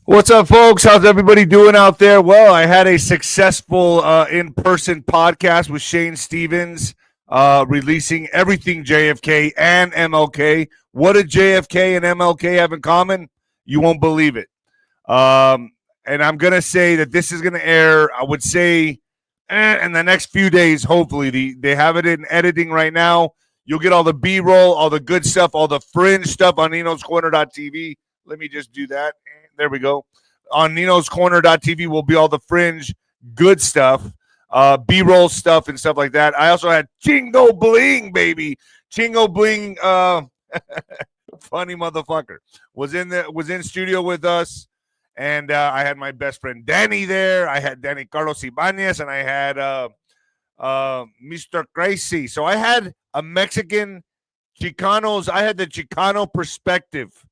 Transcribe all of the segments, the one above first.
What's up, folks? How's everybody doing out there? Well, I had a successful in-person podcast with Shane Stevens, releasing everything JFK and MLK. What did JFK and MLK have in common? You won't believe it. And I'm going to say that this is going to air, I would say, in the next few days, hopefully. They have it in editing right now. You'll get all the B-roll, all the good stuff, all the fringe stuff on Nino'sCorner.tv. Let me just do that. There we go. On Nino'sCorner.tv will be all the fringe good stuff, B-roll stuff and stuff like that. I also had Chingo Bling, baby. Chingo Bling, funny motherfucker, was in studio with us, and I had my best friend Danny there. I had Danny Carlos Ibanez, and I had Mr. Crazy. So I had a Mexican Chicanos. I had the Chicano perspective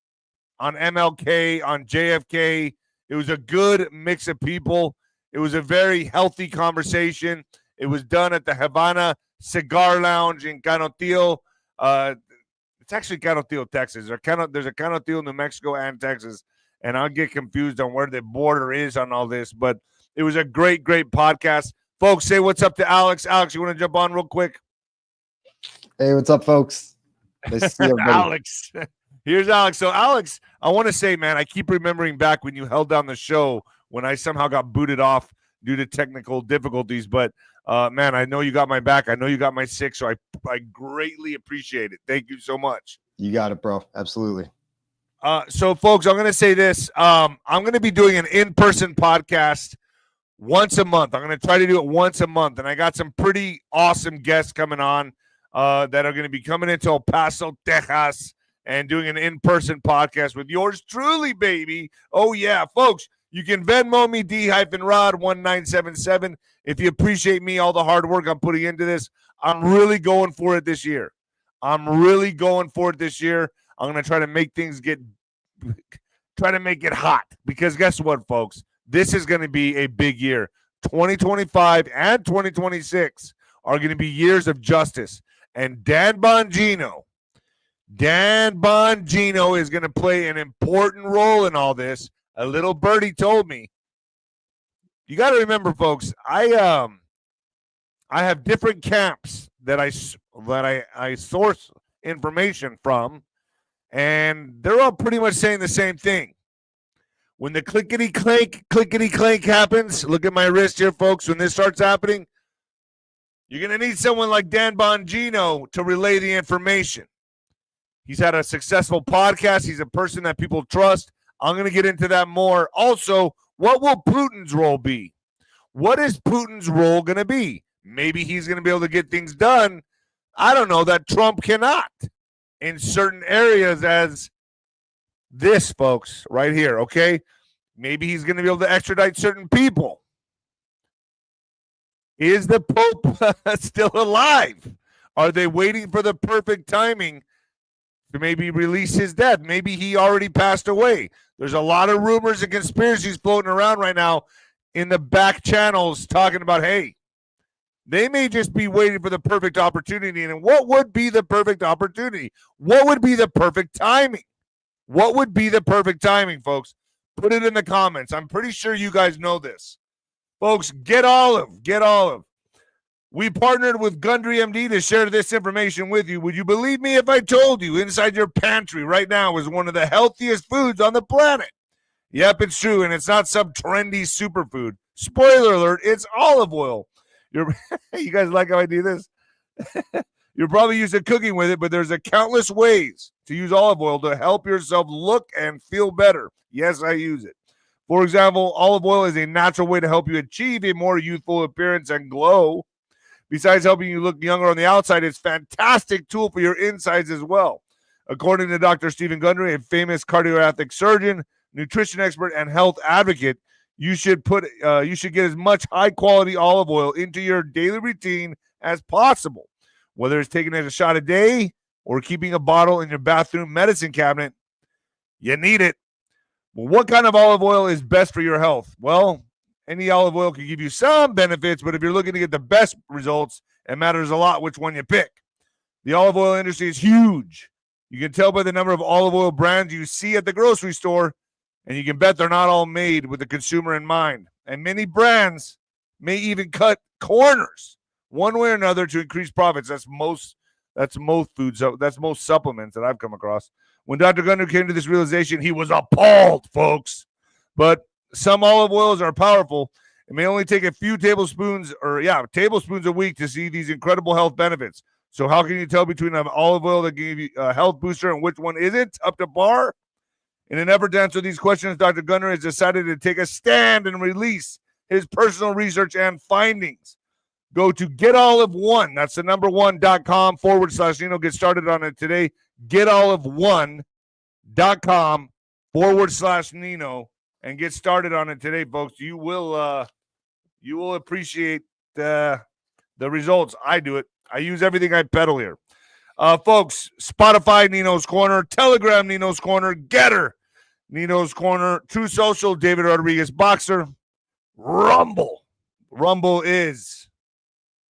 on MLK, on JFK. It was a good mix of people. It was a very healthy conversation. It was done at the Havana Cigar Lounge in Canotillo. It's actually Canotillo, Texas. There's a Canotillo, New Mexico, and Texas, and I'll get confused on where the border is on all this. But it was a great, great podcast. Folks, say what's up to Alex. Alex, you want to jump on real quick? Hey, what's up, folks? Nice to see everybody. Alex. Here's Alex. So, Alex, I want to say, man, I keep remembering back when you held down the show when I somehow got booted off due to technical difficulties. But, man, I know you got my back. I know you got my six, so I greatly appreciate it. Thank you so much. You got it, bro. Absolutely. So, folks, I'm going to say this. I'm going to be doing an in-person podcast once a month. I'm going to try to do it once a month. And I got some pretty awesome guests coming on that are going to be coming into El Paso, Texas, and doing an in-person podcast with yours truly, baby. Oh, yeah, folks, you can Venmo me, D-Rod1977. If you appreciate me, all the hard work I'm putting into this, I'm really going for it this year. I'm going to try to make it hot, because guess what, folks? This is going to be a big year. 2025 and 2026 are going to be years of justice. And Dan Bongino is going to play an important role in all this. A little birdie told me. You got to remember, folks, I have different camps that I source information from, and they're all pretty much saying the same thing. When the clickety clank happens, look at my wrist here, folks. When this starts happening, you're going to need someone like Dan Bongino to relay the information. He's had a successful podcast. He's a person that people trust. I'm going to get into that more. Also, what will Putin's role be? What is Putin's role going to be? Maybe he's going to be able to get things done, I don't know, that Trump cannot in certain areas, as this, folks, right here, okay? Maybe he's going to be able to extradite certain people. Is the Pope still alive? Are they waiting for the perfect timing to maybe release his death? Maybe he already passed away. There's a lot of rumors and conspiracies floating around right now in the back channels talking about, hey, they may just be waiting for the perfect opportunity. And what would be the perfect opportunity? What would be the perfect timing? What would be the perfect timing, folks? Put it in the comments. I'm pretty sure you guys know this. Folks, get Olive. We partnered with Gundry MD to share this information with you. Would you believe me if I told you inside your pantry right now is one of the healthiest foods on the planet? Yep, it's true, and it's not some trendy superfood. Spoiler alert, it's olive oil. You guys like how I do this? You're probably used to cooking with it, but there's countless ways to use olive oil to help yourself look and feel better. Yes, I use it. For example, olive oil is a natural way to help you achieve a more youthful appearance and glow. Besides helping you look younger on the outside, it's a fantastic tool for your insides as well. According to Dr. Stephen Gundry, a famous cardiac surgeon, nutrition expert, and health advocate, you should get as much high-quality olive oil into your daily routine as possible. Whether it's taking it a shot a day or keeping a bottle in your bathroom medicine cabinet, you need it. Well, what kind of olive oil is best for your health? Well, any olive oil can give you some benefits, but if you're looking to get the best results, it matters a lot which one you pick. The olive oil industry is huge. You can tell by the number of olive oil brands you see at the grocery store. And you can bet they're not all made with the consumer in mind. And many brands may even cut corners one way or another to increase profits. That's most foods. That's most supplements that I've come across. When Dr. Gunnar came to this realization, he was appalled, folks. But some olive oils are powerful. It may only take a few tablespoons a week to see these incredible health benefits. So how can you tell between an olive oil that gave you a health booster and which one isn't up to par? In an effort to answer these questions, Dr. Gunnar has decided to take a stand and release his personal research and findings. Go to GetOlive1, that's the number one.com/Nino. Get started on it today. GetOlive1.com/Nino and get started on it today, folks. You will appreciate the results. I do it. I use everything I peddle here. Folks, Spotify, Nino's Corner, Telegram, Nino's Corner, Getter, Nino's Corner, True Social, David Rodriguez Boxer, Rumble. Rumble is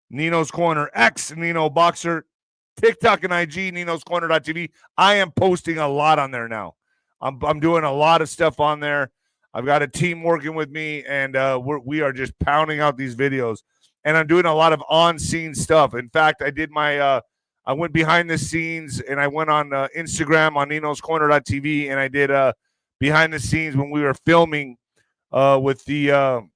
Nino's Corner, X, Nino Boxer, TikTok and IG, Nino's Corner.tv. I am posting a lot on there now. I'm doing a lot of stuff on there. I've got a team working with me, and we are just pounding out these videos. And I'm doing a lot of on-scene stuff. In fact, I did I went behind the scenes, and I went on Instagram on Nino's Corner.tv, and I did behind the scenes when we were filming with the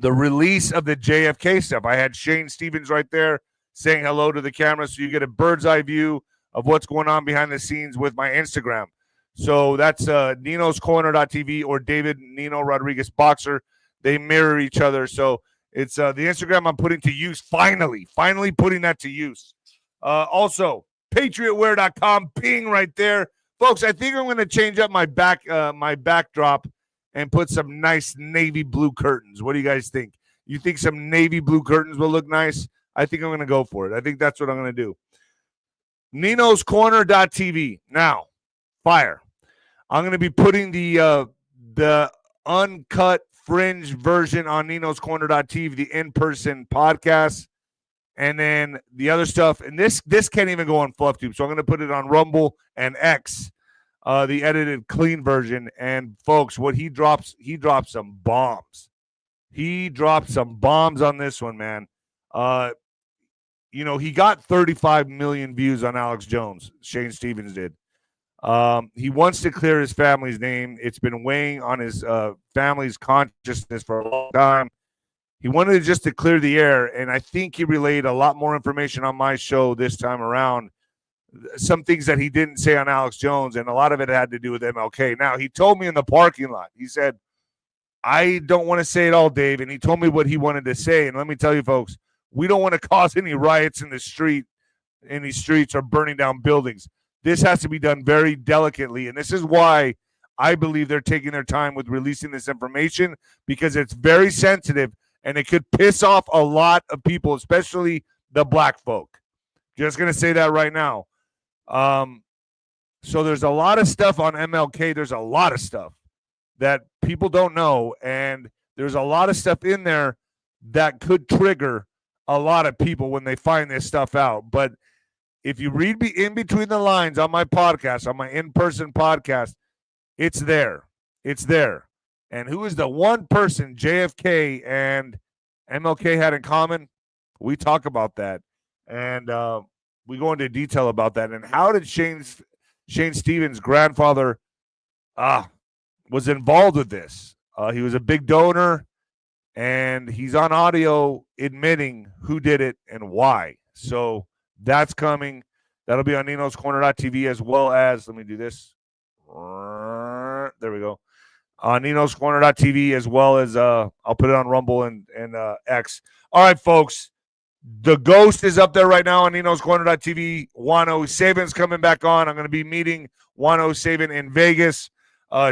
release of the JFK stuff. I had Shane Stevens right there saying hello to the camera, so you get a bird's eye view of what's going on behind the scenes with my Instagram. So that's Nino's Corner.tv or David Nino Rodriguez Boxer. They mirror each other. So it's the Instagram I'm putting to use. Finally putting that to use. Also, PatriotWear.com, ping right there. Folks, I think I'm going to change up my backdrop and put some nice navy blue curtains. What do you guys think? You think some navy blue curtains will look nice? I think I'm going to go for it. I think that's what I'm going to do. Nino's Corner.tv. Now, fire. I'm going to be putting the uncut fringe version on Nino's Corner.tv, the in-person podcast, and then the other stuff. And this can't even go on FluffTube, so I'm going to put it on Rumble and X, the edited clean version. And folks, what he dropped some bombs. He dropped some bombs on this one, man. He got 35 million views on Alex Jones. Shane Stevens did. He wants to clear his family's name. It's been weighing on his family's consciousness for a long time. He wanted just to clear the air, and I think he relayed a lot more information on my show this time around. Some things that he didn't say on Alex Jones, and a lot of it had to do with MLK. Now, he told me in the parking lot, he said, I don't want to say it all, Dave, and he told me what he wanted to say. And let me tell you, folks, we don't want to cause any riots in these streets or burning down buildings. This has to be done very delicately, and this is why I believe they're taking their time with releasing this information, because it's very sensitive, and it could piss off a lot of people, especially the black folk. Just going to say that right now. So there's a lot of stuff on MLK. There's a lot of stuff that people don't know, and there's a lot of stuff in there that could trigger a lot of people when they find this stuff out. But if you read in between the lines on my podcast, on my in-person podcast, it's there. It's there. And who is the one person JFK and MLK had in common? We talk about that. And we go into detail about that. And how did Shane Stevens' grandfather was involved with this? He was a big donor, and he's on audio admitting who did it and why. So that's coming. That'll be on Nino's Corner.tv, as well as, let me do this. There we go. On Nino's Corner.tv, as well as I'll put it on Rumble and X. All right, folks. The Ghost is up there right now on Nino's Corner.tv. 𝗬𝗏 coming back on. I'm going to be meeting 𝗬𝗏 in Vegas.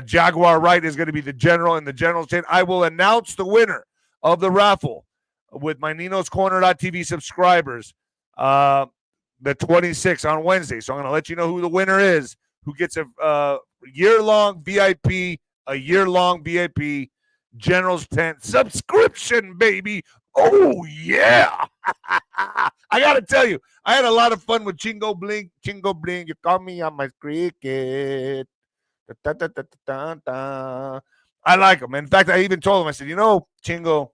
Jaguar Wright is going to be the general in the general chain. I will announce the winner of the raffle with my Nino's Corner.tv subscribers the 26th on Wednesday. So I'm going to let you know who the winner is, who gets a year-long VIP, General's Tent subscription, baby. Oh, yeah. I got to tell you, I had a lot of fun with Chingo Bling. Chingo Bling, you call me on my cricket. I like him. In fact, I even told him, I said, Chingo,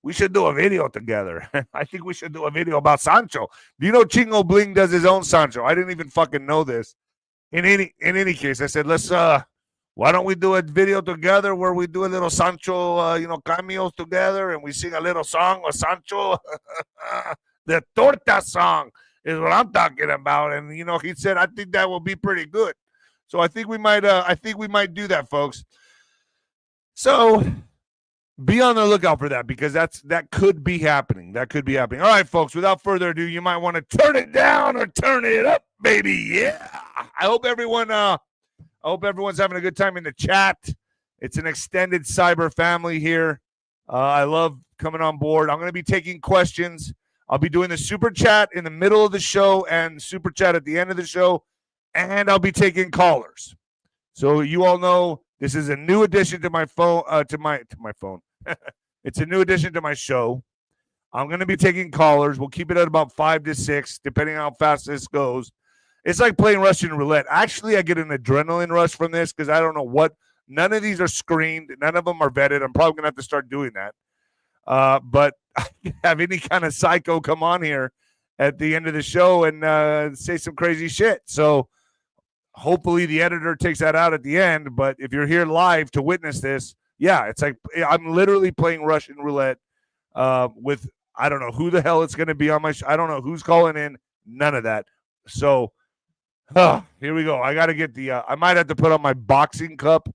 we should do a video together. I think we should do a video about Sancho. Do you know Chingo Bling does his own Sancho? I didn't even fucking know this. In any case, I said, why don't we do a video together where we do a little Sancho, cameos together, and we sing a little song of Sancho? The torta song is what I'm talking about. And he said, I think that will be pretty good. So I think we might do that, folks. So be on the lookout for that, because that could be happening. That could be happening. All right, folks, without further ado, you might want to turn it down or turn it up, baby. Yeah. I hope everyone's having a good time in the chat. It's an extended cyber family here. I love coming on board. I'm going to be taking questions. I'll be doing the super chat in the middle of the show and super chat at the end of the show, and I'll be taking callers. So you all know this is a new addition to my phone. To my phone. It's a new addition to my show. I'm going to be taking callers. We'll keep it at about 5 to 6, depending on how fast this goes. It's like playing Russian roulette. Actually, I get an adrenaline rush from this because I don't know what. None of these are screened. None of them are vetted. I'm probably going to have to start doing that. But I have any kind of psycho come on here at the end of the show and say some crazy shit. So hopefully the editor takes that out at the end. But if you're here live to witness this, yeah, it's like I'm literally playing Russian roulette with, I don't know who the hell it's going to be on my show. I don't know who's calling in. None of that. So here we go. I got to get I might have to put on my boxing cup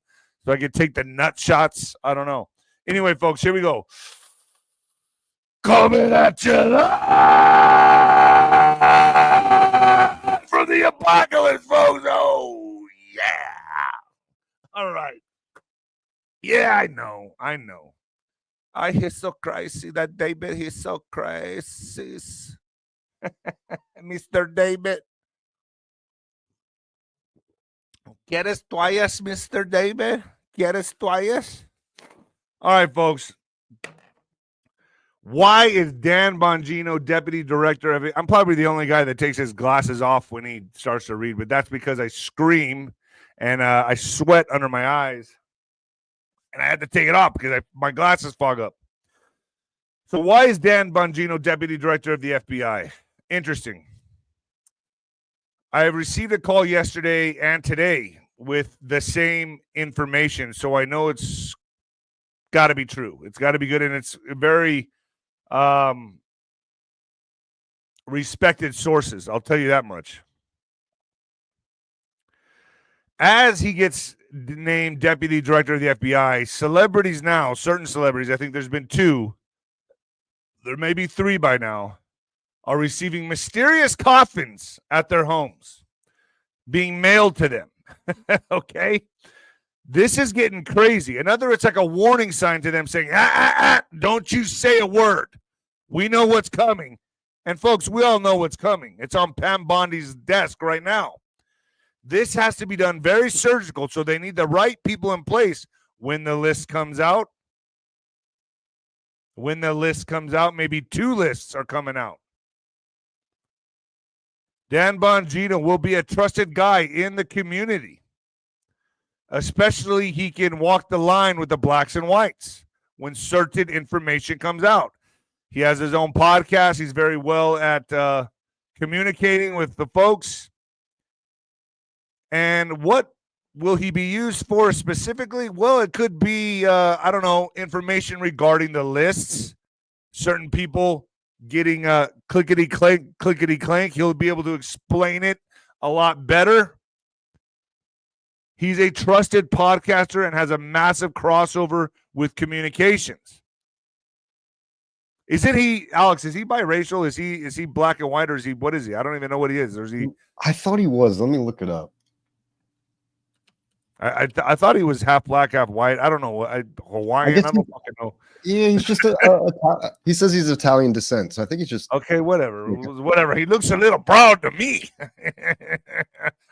so I can take the nut shots. I don't know. Anyway, folks, here we go. Coming at you live from the apocalypse, folks. Oh, yeah. All right. Yeah, I know. He's so crazy. That David, he's so crazy. Mr. David. ¿Quieres toallas, Mr. David? ¿Quieres toallas? All right, folks. Why is Dan Bongino deputy director of it? I'm probably the only guy that takes his glasses off when he starts to read, but that's because I scream and I sweat under my eyes. And I had to take it off because my glasses fog up. So why is Dan Bongino deputy director of the FBI? Interesting. I have received a call yesterday and today with the same information, so I know it's got to be true. It's got to be good, and it's very respected sources. I'll tell you that much. As he gets named deputy director of the FBI, celebrities now, certain celebrities, I think there's been 2, there may be 3 by now, are receiving mysterious coffins at their homes being mailed to them. Okay? This is getting crazy. It's like a warning sign to them saying, don't you say a word. We know what's coming. And folks, we all know what's coming. It's on Pam Bondi's desk right now. This has to be done very surgical, so they need the right people in place when the list comes out. When the list comes out, maybe 2 lists are coming out. Dan Bongino will be a trusted guy in the community. Especially he can walk the line with the blacks and whites when certain information comes out. He has his own podcast. He's very well at communicating with the folks. And what will he be used for specifically? Well, it could be, information regarding the lists. Certain people getting clickety-clank. He'll be able to explain it a lot better. He's a trusted podcaster and has a massive crossover with communications. Isn't he, Alex, is he biracial? Is he black and white, or is he, what is he? I don't even know what he is. Or is he? I thought he was. Let me look it up. I thought he was half black, half white. I don't know. Hawaiian. I don't fucking know. Yeah, he's just he says he's Italian descent, so I think he's just okay. Whatever. He looks a little brown to me.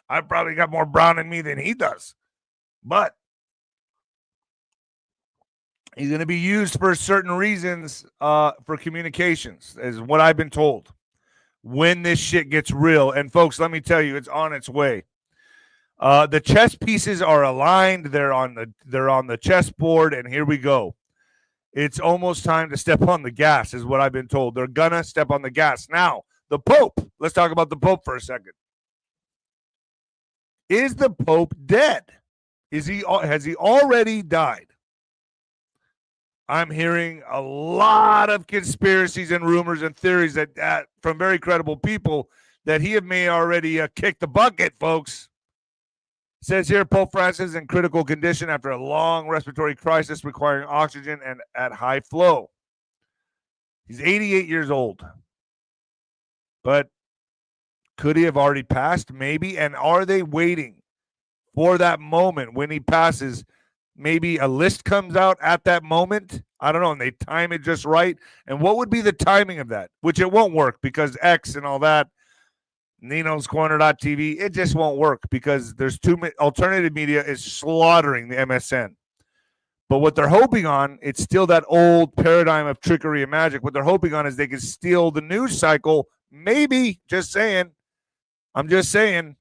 I probably got more brown in me than he does, but he's going to be used for certain reasons for communications, is what I've been told. When this shit gets real, and folks, let me tell you, it's on its way. The chess pieces are aligned. They're on the chessboard, and here we go. It's almost time to step on the gas, is what I've been told. They're gonna step on the gas. Now, the Pope. Let's talk about the Pope for a second. Is the Pope dead? Has he already died? I'm hearing a lot of conspiracies and rumors and theories that from very credible people that he may already kick the bucket, folks. It says here, Pope Francis in critical condition after a long respiratory crisis requiring oxygen and at high flow. He's 88 years old. But could he have already passed? Maybe. And are they waiting for that moment when he passes? Maybe a list comes out at that moment. I don't know. And they time it just right. And what would be the timing of that? Which it won't work because X and all that. Nino's Corner.tv, it just won't work because there's alternative media is slaughtering the MSN. But what they're hoping on, it's still that old paradigm of trickery and magic. What they're hoping on is they can steal the news cycle. Maybe, just saying, I'm just saying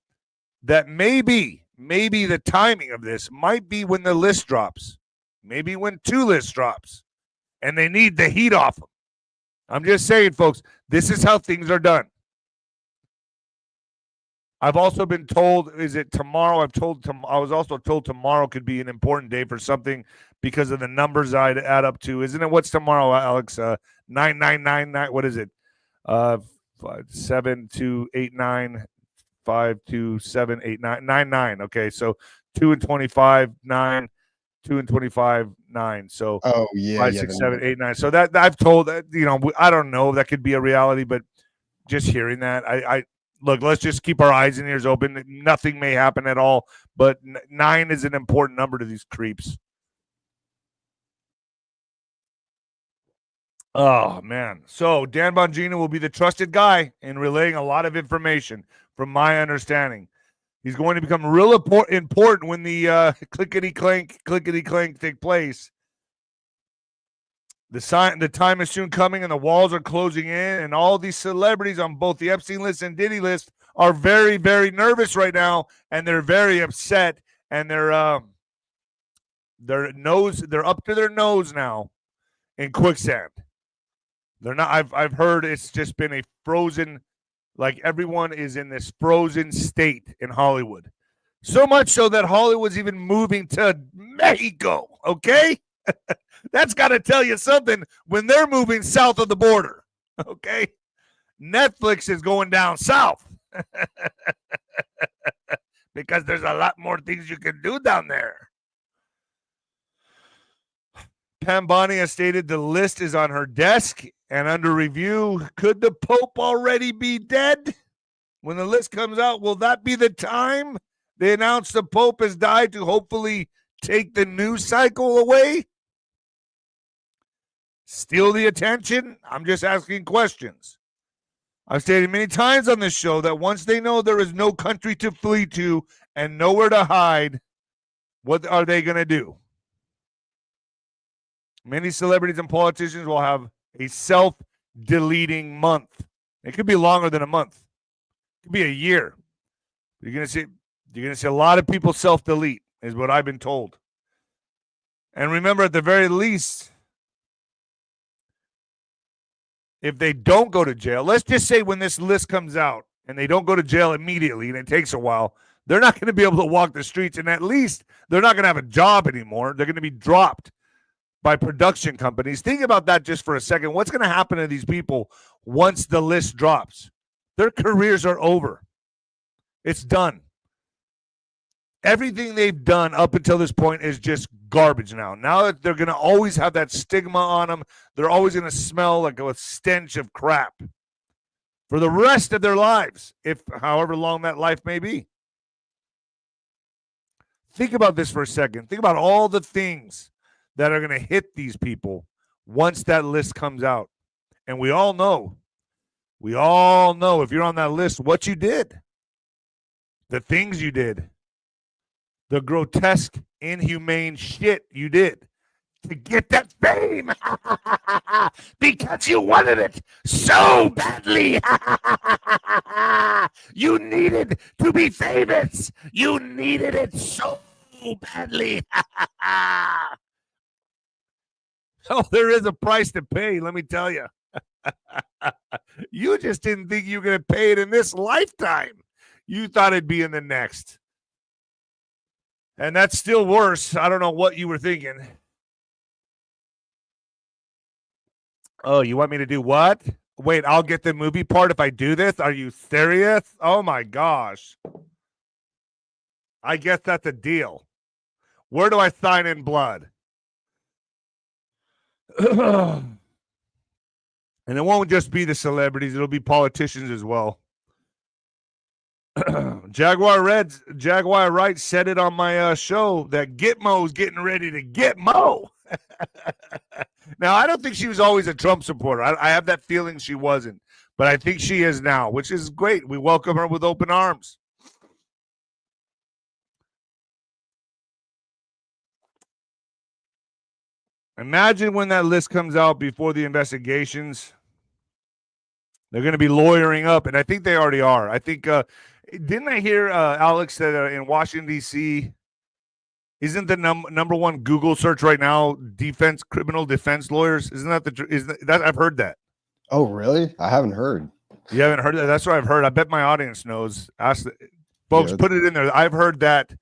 that maybe the timing of this might be when the list drops. Maybe when 2 lists drops and they need the heat off them. I'm just saying, folks, this is how things are done. I've also been told, is it tomorrow? I was also told tomorrow could be an important day for something because of the numbers I'd add up to. Isn't it? What's tomorrow, Alex? 9999. What is it? 7289 52789 99. Okay, so 2 and 25 9, 2 and 25 9. So 5 6 7 8 9. So that I've told that I don't know, that could be a reality, but just hearing that, I look, let's just keep our eyes and ears open. Nothing may happen at all, but 9 is an important number to these creeps. Oh, man. So Dan Bongino will be the trusted guy in relaying a lot of information, from my understanding. He's going to become real important when the clickety-clank take place. The time is soon coming, and the walls are closing in, and all these celebrities on both the Epstein list and Diddy list are very, very nervous right now, and they're very upset, and they're up to their nose now in quicksand. They're not. I've heard it's just been a frozen, like everyone is in this frozen state in Hollywood, so much so that Hollywood's even moving to Mexico. Okay. That's got to tell you something when they're moving south of the border, okay? Netflix is going down south because there's a lot more things you can do down there. Pam Bondi has stated the list is on her desk and under review. Could the Pope already be dead? When the list comes out, will that be the time they announce the Pope has died to hopefully take the news cycle away? Steal the attention? I'm just asking questions. I've stated many times on this show that once they know there is no country to flee to and nowhere to hide, what are they going to do? Many celebrities and politicians will have a self-deleting month. It could be longer than a month. It could be a year. You're going to see a lot of people self-delete, is what I've been told. And remember, at the very least, if they don't go to jail, let's just say when this list comes out and they don't go to jail immediately and it takes a while, they're not going to be able to walk the streets, and at least they're not going to have a job anymore. They're going to be dropped by production companies. Think about that just for a second. What's going to happen to these people once the list drops? Their careers are over. It's done. Everything they've done up until this point is just garbage now. Now that they're going to always have that stigma on them, they're always going to smell like a stench of crap for the rest of their lives, if however long that life may be. Think about this for a second. Think about all the things that are going to hit these people once that list comes out. And we all know if you're on that list, what you did, the things you did, the grotesque, inhumane shit you did. to get that fame because you wanted it so badly. You needed to be famous. You needed it so badly. Oh, there is a price to pay, let me tell you. You just didn't think you were going to pay it in this lifetime. You thought it'd be in the next. And that's still worse. I don't know what you were thinking. Oh, you want me to do what? Wait, I'll get the movie part if I do this? Are you serious? Oh, my gosh. I guess that's a deal. Where do I sign in blood? And it won't just be the celebrities. It'll be politicians as well. Jaguar Wright said it on my show that Gitmo's getting ready to get Mo. Now, I don't think she was always a Trump supporter. I have that feeling she wasn't. But I think she is now, which is great. We welcome her with open arms. Imagine when that list comes out before the investigations. They're going to be lawyering up, and I think they already are. I think, didn't I hear, Alex, that in Washington, D.C., isn't the number one Google search right now criminal defense lawyers? Isn't that I've heard that. Oh, really? I haven't heard. You haven't heard that? That's what I've heard. I bet my audience knows. Folks, put it in there. I've heard that.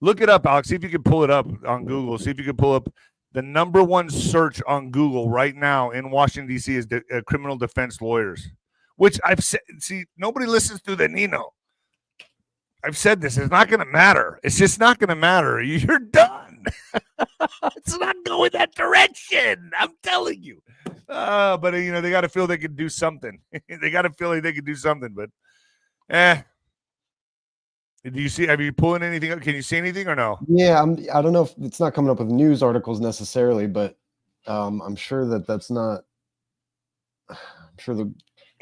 Look it up, Alex. See if you can pull it up on Google. See if you can pull up the number one search on Google right now in Washington, D.C. is criminal defense lawyers, which I've said. See, nobody listens to the Nino. I've said this. It's not going to matter. It's just not going to matter. You're done. It's not going that direction. I'm telling you. But, you know, they got to feel they can do something. They got to feel like they can do something. But, do you see? Have you pulling anything up? Can you see anything or no? Yeah, I don't know if it's not coming up with news articles necessarily, but I'm sure that's not. I'm sure the.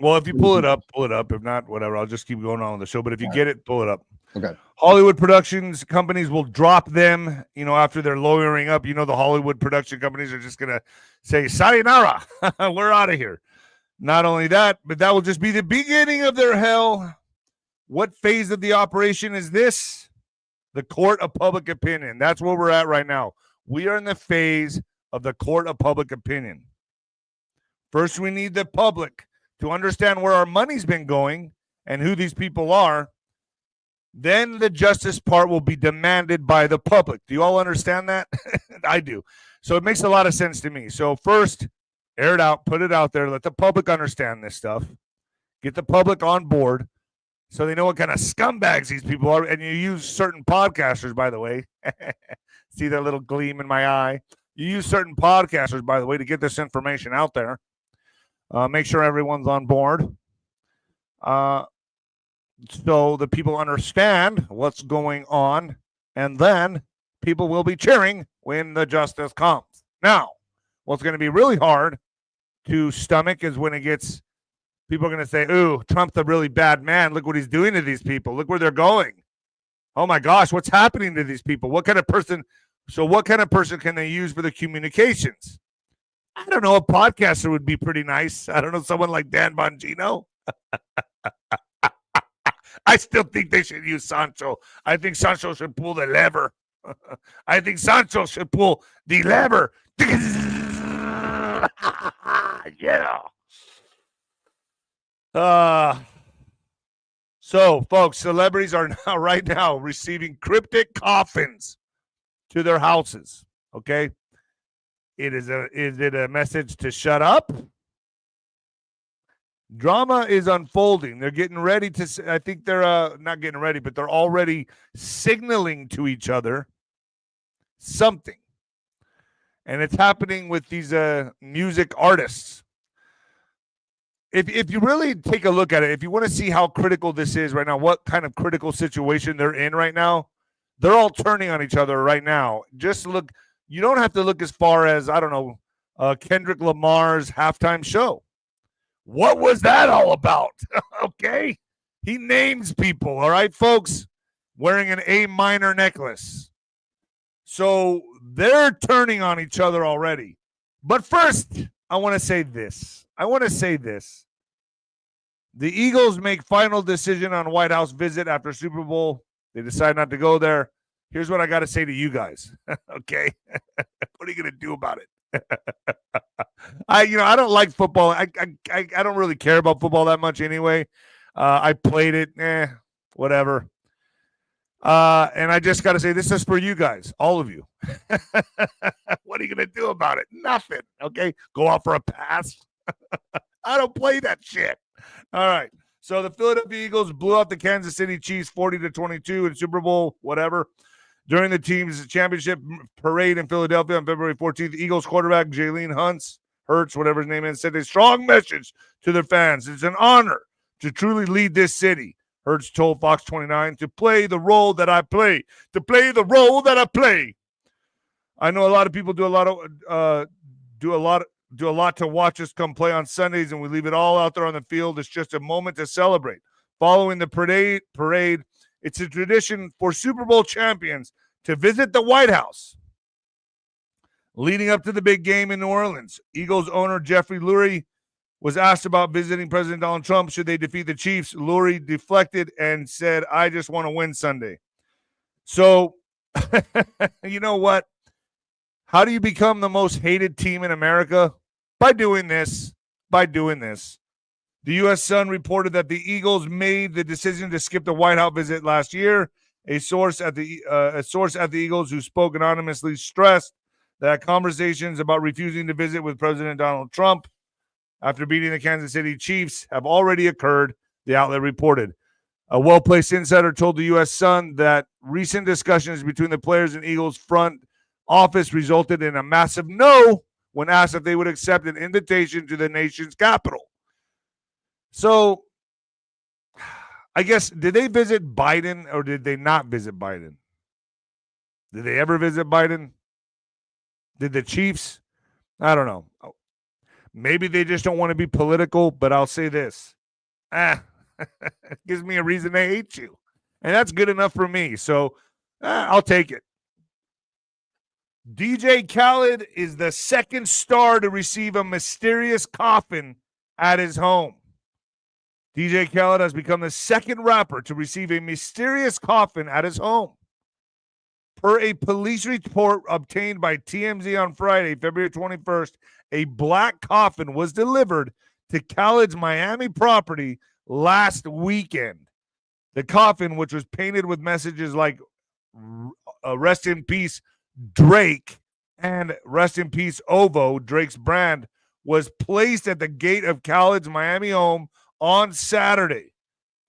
Well, if you pull it up. If not, whatever. I'll just keep going on with the show. But if you get it, pull it up. Okay. Hollywood productions companies will drop them, you know, after they're lawyering up. You know, the Hollywood production companies are just going to say, sayonara, we're out of here. Not only that, but that will just be the beginning of their hell. What phase of the operation is this? The court of public opinion. That's where we're at right now. We are in the phase of the court of public opinion. First, we need the public to understand where our money's been going and who these people are. Then the justice part will be demanded by the public. Do you all understand that? I do. So it makes a lot of sense to me. So first, air it out, put it out there, let the public understand this stuff, get the public on board so they know what kind of scumbags these people are. And you use certain podcasters, by the way. See that little gleam in my eye? You use certain podcasters, by the way, to get this information out there. Make sure everyone's on board. So the people understand what's going on, and then people will be cheering when the justice comes. Now, what's going to be really hard to stomach is when it gets, people are going to say, ooh, Trump's a really bad man. Look what he's doing to these people. Look where they're going. Oh my gosh, what's happening to these people? What kind of person can they use for the communications? I don't know. A podcaster would be pretty nice. I don't know, someone like Dan Bongino. I still think they should use Sancho. I think Sancho should pull the lever. I think Sancho should pull the lever. Yeah. So, folks, celebrities are right now receiving cryptic coffins to their houses. Okay. Is it a message to shut up? Drama is unfolding. They're getting ready to, I think they're not getting ready, but they're already signaling to each other something. And it's happening with these music artists. If you really take a look at it, if you want to see how critical this is right now, what kind of critical situation they're in right now, they're all turning on each other right now. Just look, you don't have to look as far as, I don't know, Kendrick Lamar's halftime show. What was that all about? Okay. He names people, all right, folks, wearing an A minor necklace. So they're turning on each other already. But first, I want to say this. The Eagles make final decision on White House visit after Super Bowl. They decide not to go there. Here's what I got to say to you guys. Okay? What are you going to do about it? I don't like football. I don't really care about football that much anyway. I played it. Whatever. And I just got to say, this is for you guys, all of you. What are you going to do about it? Nothing. Okay? Go out for a pass. I don't play that shit. All right. So the Philadelphia Eagles blew out the Kansas City Chiefs 40-22 in Super Bowl, whatever. During the team's championship parade in Philadelphia on February 14th, Eagles quarterback 𝗬𝗓𝗋, whatever his name is, sent a strong message to their fans. It's an honor to truly lead this city. Hurts told Fox 29 to play the role that I play. I know a lot of people do a lot to watch us come play on Sundays, and we leave it all out there on the field. It's just a moment to celebrate. Following the parade, it's a tradition for Super Bowl champions to visit the White House. Leading up to the big game in New Orleans, Eagles owner Jeffrey Lurie was asked about visiting President Donald Trump should they defeat the Chiefs. Lurie deflected and said, I just want to win Sunday. So, you know what? How do you become the most hated team in America? By doing this. The U.S. Sun reported that the Eagles made the decision to skip the White House visit last year. A source at the Eagles who spoke anonymously stressed that conversations about refusing to visit with President Donald Trump after beating the Kansas City Chiefs have already occurred, the outlet reported. A well-placed insider told the U.S. Sun that recent discussions between the players and Eagles front office resulted in a massive no when asked if they would accept an invitation to the nation's capital. So, I guess, did they visit Biden or did they not visit Biden? Did they ever visit Biden? Did the Chiefs? I don't know. Maybe they just don't want to be political, but I'll say this. It gives me a reason to hate you. And that's good enough for me. So, I'll take it. DJ Khaled is the second star to receive a mysterious coffin at his home. DJ Khaled has become the second rapper to receive a mysterious coffin at his home. Per a police report obtained by TMZ on Friday, February 21st, a black coffin was delivered to Khaled's Miami property last weekend. The coffin, which was painted with messages like rest in peace Drake and rest in peace 𝗬𝗏, Drake's brand, was placed at the gate of Khaled's Miami home on Saturday,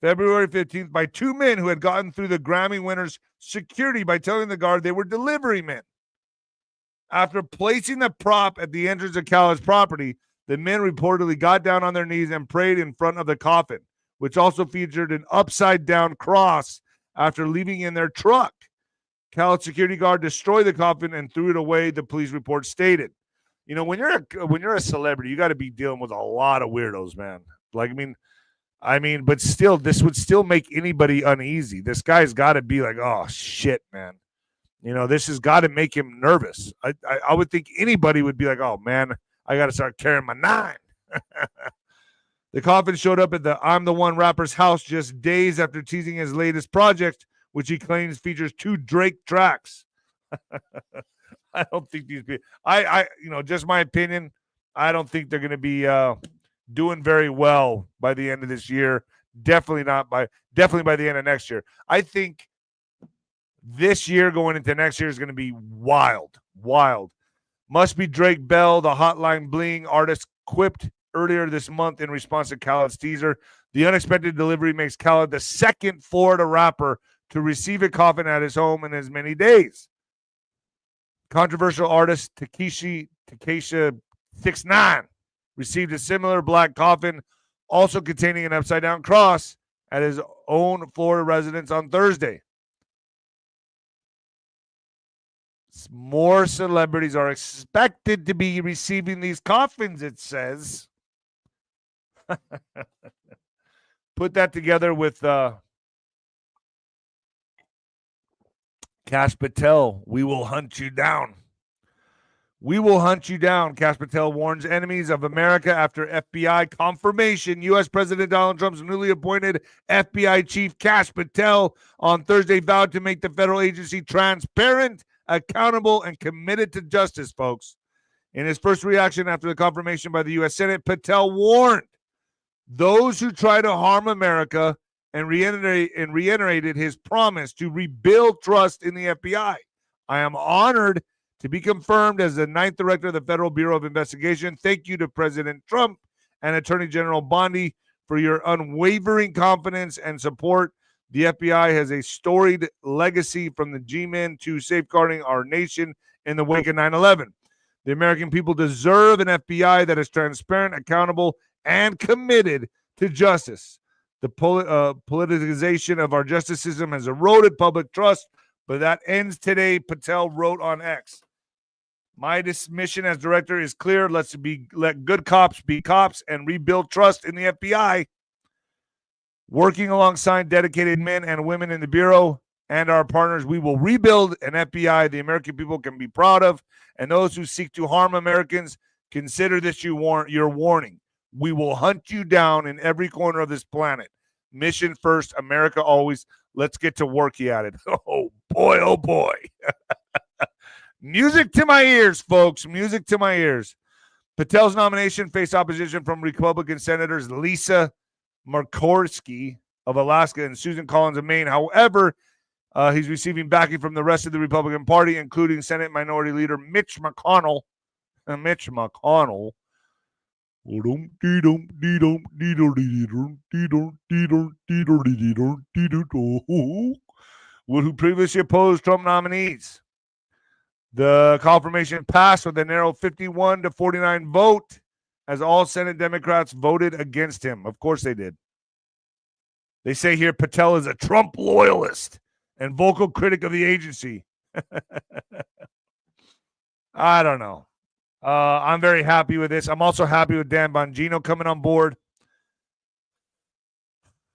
February 15th, by two men who had gotten through the Grammy winner's security by telling the guard they were delivery men. After placing the prop at the entrance of Khaled's property, the men reportedly got down on their knees and prayed in front of the coffin, which also featured an upside-down cross after leaving in their truck. Khaled's security guard destroyed the coffin and threw it away, the police report stated. You know, when you're a celebrity, you got to be dealing with a lot of weirdos, man. Like, I mean, but still, this would still make anybody uneasy. This guy's got to be like, oh, shit, man. You know, this has got to make him nervous. I would think anybody would be like, oh, man, I got to start carrying my 9. The coffin showed up at the I'm the One rapper's house just days after teasing his latest project, which he claims features 2 Drake tracks. I don't think these people, just my opinion, I don't think they're going to be doing very well by the end of this year. Definitely by the end of next year. I think this year going into next year is going to be wild. Must be Drake Bell, the Hotline Bling artist, quipped earlier this month in response to Khaled's teaser. The unexpected delivery makes Khaled the second Florida rapper to receive a coffin at his home in as many days. Controversial artist 𝗧𝗏𝗏 6ix9ine received a similar black coffin, also containing an upside-down cross, at his own Florida residence on Thursday. More celebrities are expected to be receiving these coffins, it says. Put that together with 𝗏𝗏, we will hunt you down. We will hunt you down, 𝗏𝗏 warns enemies of America after FBI confirmation. U.S. President Donald Trump's newly appointed FBI chief, 𝗏𝗏, on Thursday vowed to make the federal agency transparent, accountable, and committed to justice, folks. In his first reaction after the confirmation by the U.S. Senate, Patel warned those who try to harm America and reiterated his promise to rebuild trust in the FBI. I am honored to be confirmed as the 9th director of the Federal Bureau of Investigation. Thank you to President Trump and Attorney General Bondi for your unwavering confidence and support. The FBI has a storied legacy from the G-men to safeguarding our nation in the wake of 9/11. The American people deserve an FBI that is transparent, accountable, and committed to justice. The politicization of our justice system has eroded public trust, but that ends today, Patel wrote on X. My mission as director is clear. Let good cops be cops and rebuild trust in the FBI. Working alongside dedicated men and women in the Bureau and our partners, we will rebuild an FBI the American people can be proud of. And those who seek to harm Americans, consider this your warning. We will hunt you down in every corner of this planet. Mission first, America always. Let's get to work, he added. Oh, boy, oh, boy. Music to my ears, folks. Music to my ears. Patel's nomination faced opposition from Republican Senators 𝗬𝗏 of Alaska and Susan Collins of Maine. However, he's receiving backing from the rest of the Republican Party, including Senate Minority Leader Mitch McConnell. Mitch McConnell, who previously opposed Trump nominees. The confirmation passed with a narrow 51-49 vote as all Senate Democrats voted against him. Of course they did. They say here Patel is a Trump loyalist and vocal critic of the agency. I don't know. I'm very happy with this. I'm also happy with Dan Bongino coming on board.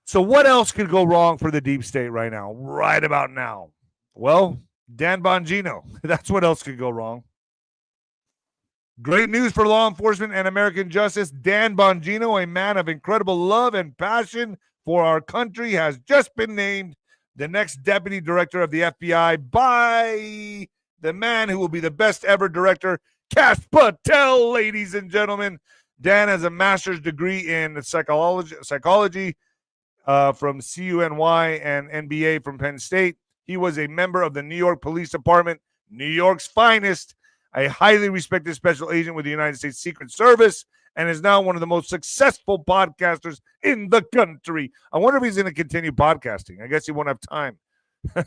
So what else could go wrong for the deep state right now, right about now? Well, Dan Bongino. That's what else could go wrong. Great news for law enforcement and American justice. Dan Bongino, a man of incredible love and passion for our country, has just been named the next deputy director of the FBI by the man who will be the best ever director, 𝗏𝗏, ladies and gentlemen. Dan has a master's degree in psychology from CUNY and MBA from Penn State. He was a member of the New York Police Department, New York's finest, a highly respected special agent with the United States Secret Service, and is now one of the most successful podcasters in the country. I wonder if he's going to continue podcasting. I guess he won't have time.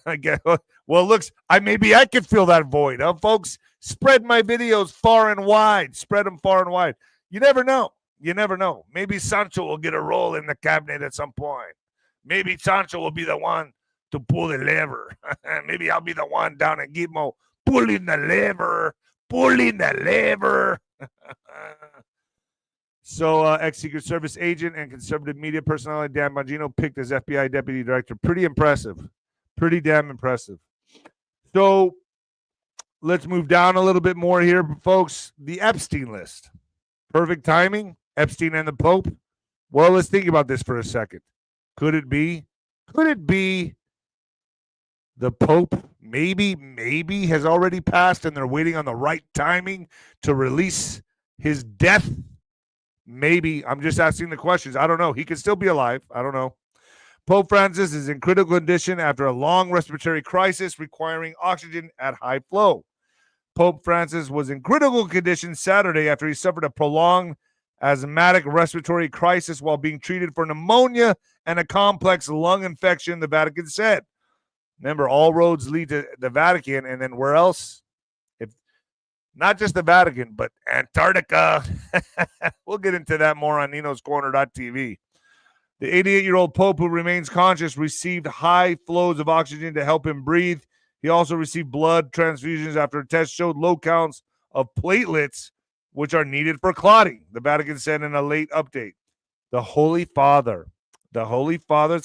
I guess. Well, maybe I could fill that void, huh, folks? Spread my videos far and wide. Spread them far and wide. You never know. You never know. Maybe Sancho will get a role in the cabinet at some point. Maybe Sancho will be the one to pull the lever. Maybe I'll be the one down in Gizmo pulling the lever. So, ex-Secret Service agent and conservative media personality Dan Bongino picked as FBI deputy director. Pretty impressive. Pretty damn impressive. So, let's move down a little bit more here, folks. The Epstein list. Perfect timing. Epstein and the Pope. Well, let's think about this for a second. Could it be the Pope maybe has already passed and they're waiting on the right timing to release his death? Maybe. I'm just asking the questions. I don't know. He could still be alive. I don't know. Pope Francis is in critical condition after a long respiratory crisis requiring oxygen at high flow. Pope Francis was in critical condition Saturday after he suffered a prolonged asthmatic respiratory crisis while being treated for pneumonia and a complex lung infection, the Vatican said. Remember, all roads lead to the Vatican, and then where else? If not just the Vatican, but Antarctica. We'll get into that more on Nino'sCorner.tv. The 88-year-old Pope, who remains conscious, received high flows of oxygen to help him breathe. He also received blood transfusions after a test showed low counts of platelets, which are needed for clotting, the Vatican said in a late update. The Holy Father's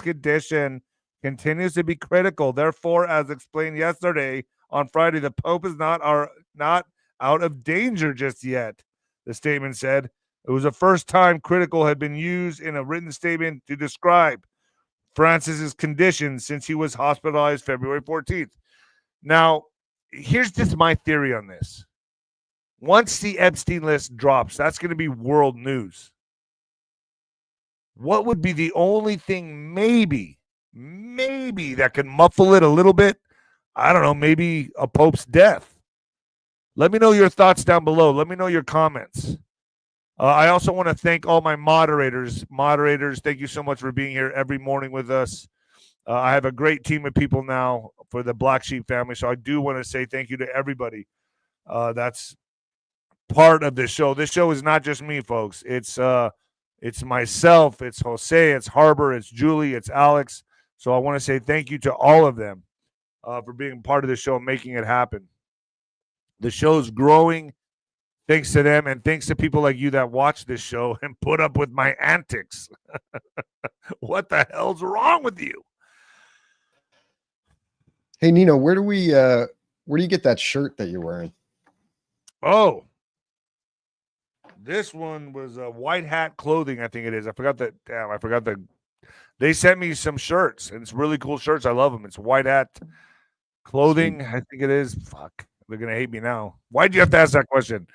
condition continues to be critical. Therefore, as explained yesterday on Friday, the Pope is not out of danger just yet, the statement said. It was the first time critical had been used in a written statement to describe Francis's condition since he was hospitalized February 14th. Now, here's just my theory on this. Once the Epstein list drops, that's going to be world news. What would be the only thing maybe that can muffle it a little bit? I don't know, maybe a Pope's death. Let me know your thoughts down below. Let me know your comments. I also want to thank all my moderators. Moderators, thank you so much for being here every morning with us. I have a great team of people now for the Black Sheep family, so I do want to say thank you to everybody that's part of this show. This show is not just me, folks. It's myself, it's Jose, it's Harbor, it's Julie, it's Alex. So I want to say thank you to all of them for being part of the show and making it happen. The show's growing thanks to them, and thanks to people like you that watch this show and put up with my antics. What the hell's wrong with you? Hey, Nino, where do you get that shirt that you're wearing? Oh, this one was a White Hat Clothing, I think it is. I forgot that. Damn, I forgot that. They sent me some shirts, and it's really cool shirts. I love them. It's White Hat Clothing, I think it is. Fuck. They're going to hate me now. Why'd you have to ask that question?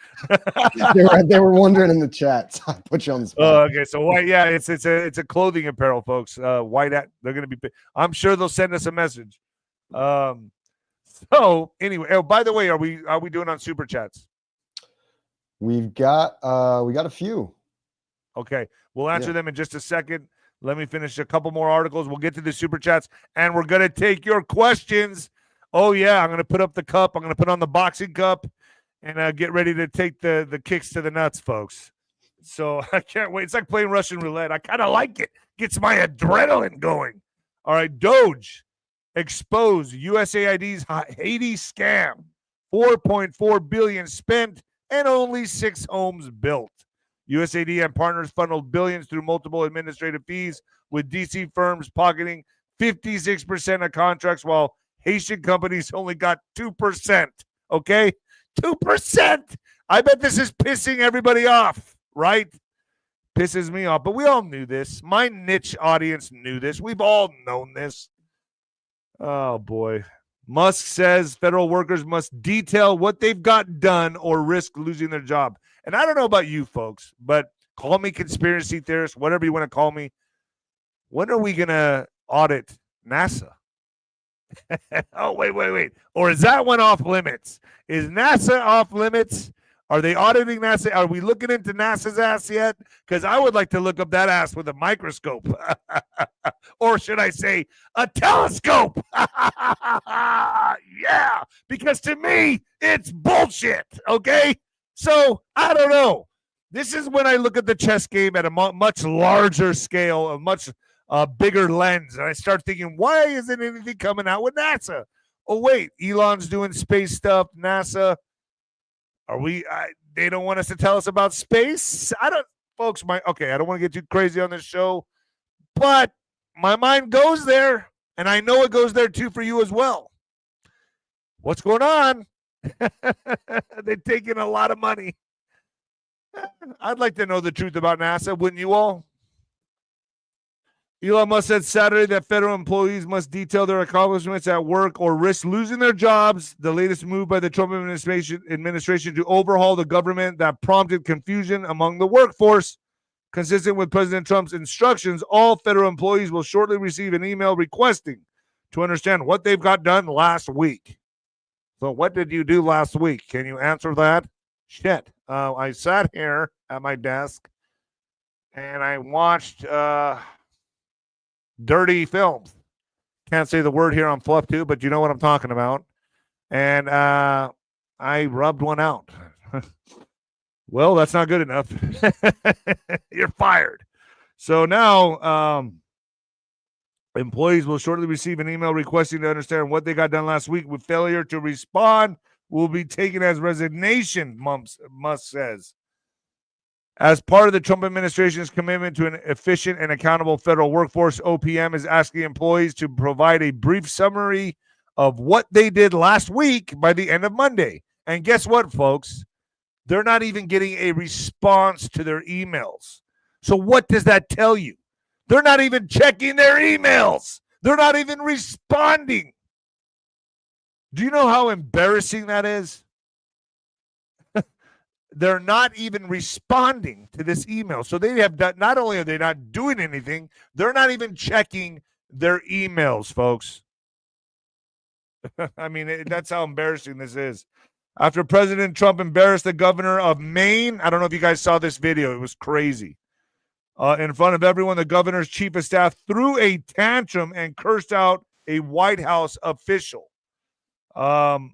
they were wondering in the chat. So I put you on the spot. Oh, okay. So white, yeah, it's a clothing apparel, folks. White Hat. They're going to be. I'm sure they'll send us a message. So anyway, oh, by the way, are we doing on super chats? We got a few. Okay, we'll answer them in just a second. Let me finish a couple more articles. We'll get to the super chats, and we're gonna take your questions. Oh yeah, I'm gonna put up the cup. I'm gonna put on the boxing cup, and get ready to take the kicks to the nuts, folks. So I can't wait. It's like playing Russian roulette. I kind of like it. Gets my adrenaline going. All right, Doge expose USAID's Haiti scam. 4.4 billion spent and only 6 homes built. USAID and partners funneled billions through multiple administrative fees, with DC firms pocketing 56% of contracts, while Haitian companies only got 2%. Okay? 2%. I bet this is pissing everybody off, right? Pisses me off. But we all knew this. My niche audience knew this. We've all known this. Oh, boy. Musk says federal workers must detail what they've got done or risk losing their job. And I don't know about you folks, but call me conspiracy theorist, whatever you want to call me. When are we going to audit NASA? Oh, wait. Or is that one off limits? Is NASA off limits? Are they auditing NASA? Are we looking into NASA's ass yet? Because I would like to look up that ass with a microscope. Or should I say a telescope? Yeah, because to me, it's bullshit, okay? So, I don't know. This is when I look at the chess game at a much larger scale, a much bigger lens, and I start thinking, why isn't anything coming out with NASA? Oh, wait, Elon's doing space stuff, NASA. Are we? They don't want us to tell us about space. I don't, folks. I don't want to get too crazy on this show, but my mind goes there, and I know it goes there too for you as well. What's going on? They're taking a lot of money. I'd like to know the truth about NASA, wouldn't you all? Elon Musk said Saturday that federal employees must detail their accomplishments at work or risk losing their jobs. The latest move by the Trump administration to overhaul the government that prompted confusion among the workforce. Consistent with President Trump's instructions, all federal employees will shortly receive an email requesting to understand what they've got done last week. So what did you do last week? Can you answer that? Shit. I sat here at my desk and I watched dirty films. Can't say the word here on Fluff 2, but you know what I'm talking about. And I rubbed one out. Well, that's not good enough. You're fired. So now employees will shortly receive an email requesting to understand what they got done last week. With failure to respond will be taken as resignation, Musk says. As part of the Trump administration's commitment to an efficient and accountable federal workforce, OPM is asking employees to provide a brief summary of what they did last week by the end of Monday. And guess what, folks? They're not even getting a response to their emails. So what does that tell you? They're not even checking their emails. They're not even responding. Do you know how embarrassing that is? They're not even responding to this email. So they have done, not only are they not doing anything, they're not even checking their emails, folks. I mean, that's how embarrassing this is. After President Trump embarrassed the governor of Maine, I don't know if you guys saw this video. It was crazy. In front of everyone, the governor's chief of staff threw a tantrum and cursed out a White House official. So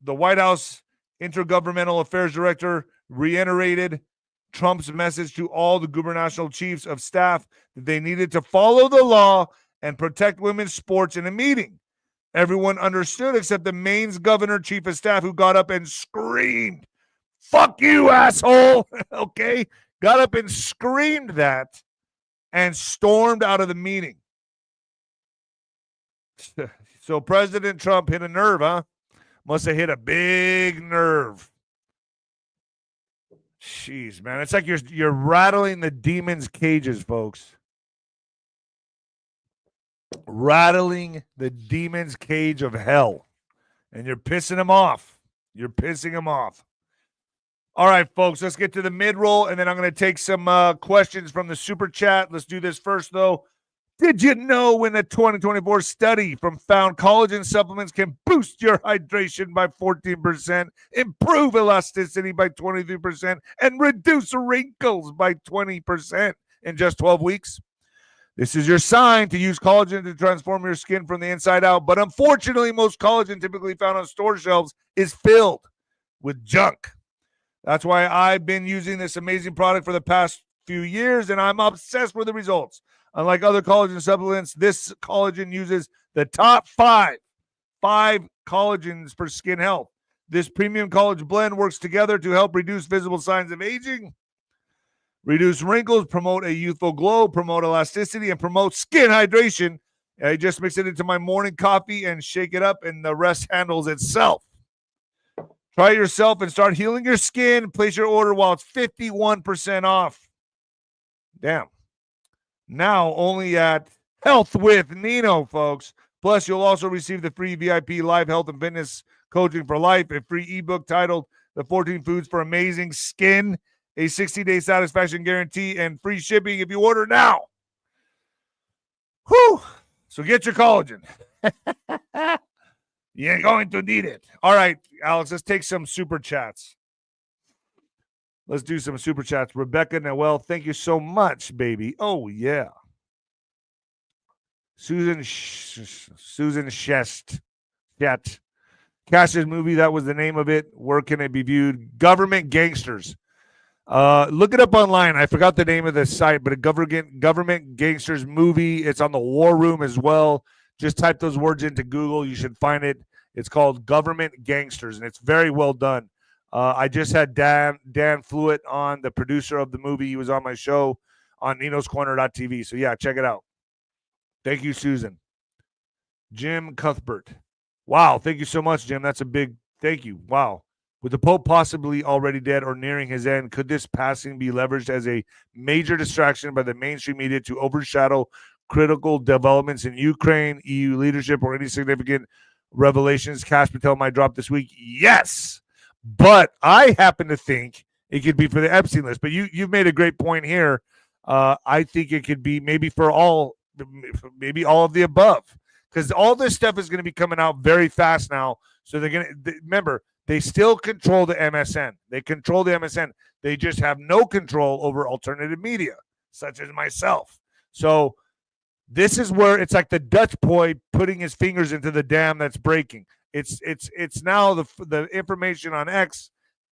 the White House Intergovernmental Affairs Director reiterated Trump's message to all the gubernatorial chiefs of staff that they needed to follow the law and protect women's sports in a meeting. Everyone understood except the Maine's governor chief of staff, who got up and screamed, "Fuck you, asshole." Okay? Got up and screamed that and stormed out of the meeting. So President Trump hit a nerve, huh? Must have hit a big nerve. Jeez, man. It's like you're rattling the demon's cages, folks. Rattling the demon's cage of hell. And you're pissing him off. You're pissing him off. All right, folks, let's get to the mid-roll, and then I'm going to take some questions from the super chat. Let's do this first, though. Did you know when the 2024 study found collagen supplements can boost your hydration by 14%, improve elasticity by 23%, and reduce wrinkles by 20% in just 12 weeks? This is your sign to use collagen to transform your skin from the inside out. But unfortunately, most collagen typically found on store shelves is filled with junk. That's why I've been using this amazing product for the past few years, and I'm obsessed with the results. Unlike other collagen supplements, this collagen uses the top five collagens for skin health. This premium collagen blend works together to help reduce visible signs of aging, reduce wrinkles, promote a youthful glow, promote elasticity, and promote skin hydration. I just mix it into my morning coffee and shake it up, and the rest handles itself. Try it yourself and start healing your skin. Place your order while it's 51% off. Damn. Now only at Health with Nino, folks. Plus, you'll also receive the free VIP live health and fitness coaching for life, a free ebook titled The 14 Foods for Amazing Skin, a 60-day satisfaction guarantee, and free shipping if you order now. Whew. So get your collagen. You ain't going to need it. All right, Alex, let's take some super chats. Let's do some super chats. Rebecca Noel, thank you so much, baby. Oh, yeah. Susan Shest. Cash's movie, that was the name of it. Where can it be viewed? Government Gangsters. Look it up online. I forgot the name of the site, but a government gangsters movie. It's on the War Room as well. Just type those words into Google. You should find it. It's called Government Gangsters, and it's very well done. I just had Dan Fluitt on, the producer of the movie. He was on my show on ninoscorner.tv. So, yeah, check it out. Thank you, Susan. Jim Cuthbert. Wow, thank you so much, Jim. That's a big thank you. Wow. With the Pope possibly already dead or nearing his end, could this passing be leveraged as a major distraction by the mainstream media to overshadow critical developments in Ukraine, EU leadership, or any significant revelations 𝗏𝗏 𝗏𝗏 might drop this week? Yes. But I happen to think it could be for the Epstein list. But you've made a great point here. I think it could be maybe all of the above, because all this stuff is going to be coming out very fast now. So they're going to remember, they still control the MSN. They control the MSN. They just have no control over alternative media, such as myself. So this is where it's like the Dutch boy putting his fingers into the dam that's breaking. It's now the information on X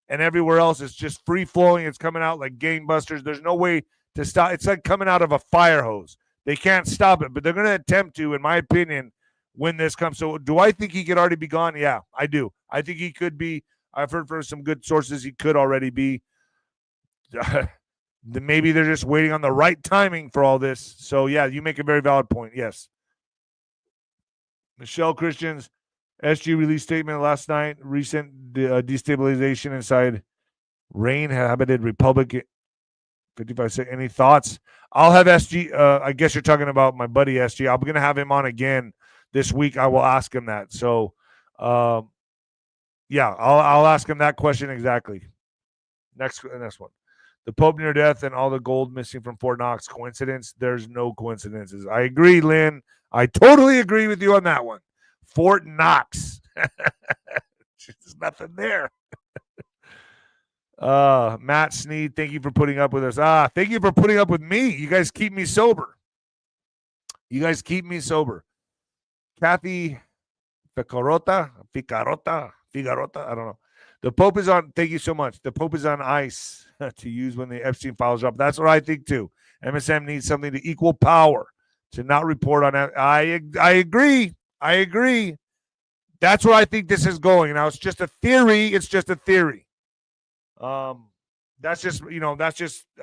and everywhere else is just free flowing. It's coming out like gangbusters. There's no way to stop. It's like coming out of a fire hose. They can't stop it, but they're going to attempt to, in my opinion, when this comes. So do I think he could already be gone? Yeah, I do. I think he could be. I've heard from some good sources he could already be. Maybe they're just waiting on the right timing for all this. So, yeah, you make a very valid point. Yes. Michelle Christian's SG release statement last night. Recent destabilization inside rain-habited Republic. 55 seconds. Any thoughts? I'll have SG. I guess you're talking about my buddy SG. I'm going to have him on again this week. I will ask him that. So, yeah, I'll ask him that question exactly. Next one. The Pope near death and all the gold missing from Fort Knox. Coincidence? There's no coincidences. I agree, Lynn. I totally agree with you on that one. Fort Knox. There's nothing there. Matt Sneed, thank you for putting up with us. Thank you for putting up with me. You guys keep me sober. Kathy Ficarota, I don't know. The Pope is on, thank you so much. The Pope is on ice to use when the Epstein files drop. That's what I think too. MSM needs something to equal power to not report on it. I agree. That's where I think this is going. Now, it's just a theory. That's just a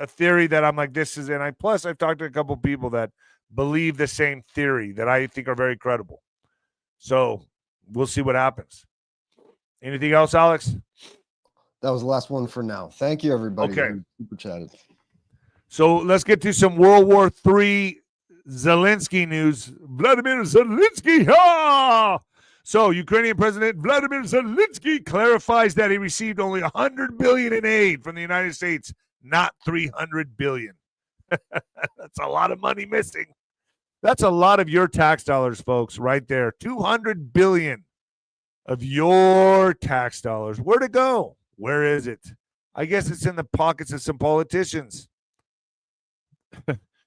theory that I'm like, this is, and I've talked to a couple people that believe the same theory that I think are very credible. So we'll see what happens. Anything else, Alex? That was the last one for now. Thank you, everybody. Okay. Super chatted. So let's get to some World War III Zelensky news. Vladimir Zelensky. So Ukrainian President Vladimir Zelensky clarifies that he received only $100 billion in aid from the United States, not $300 billion. That's a lot of money missing. That's a lot of your tax dollars, folks, right there. $200 billion of your tax dollars. Where to go? Where is it? I guess it's in the pockets of some politicians.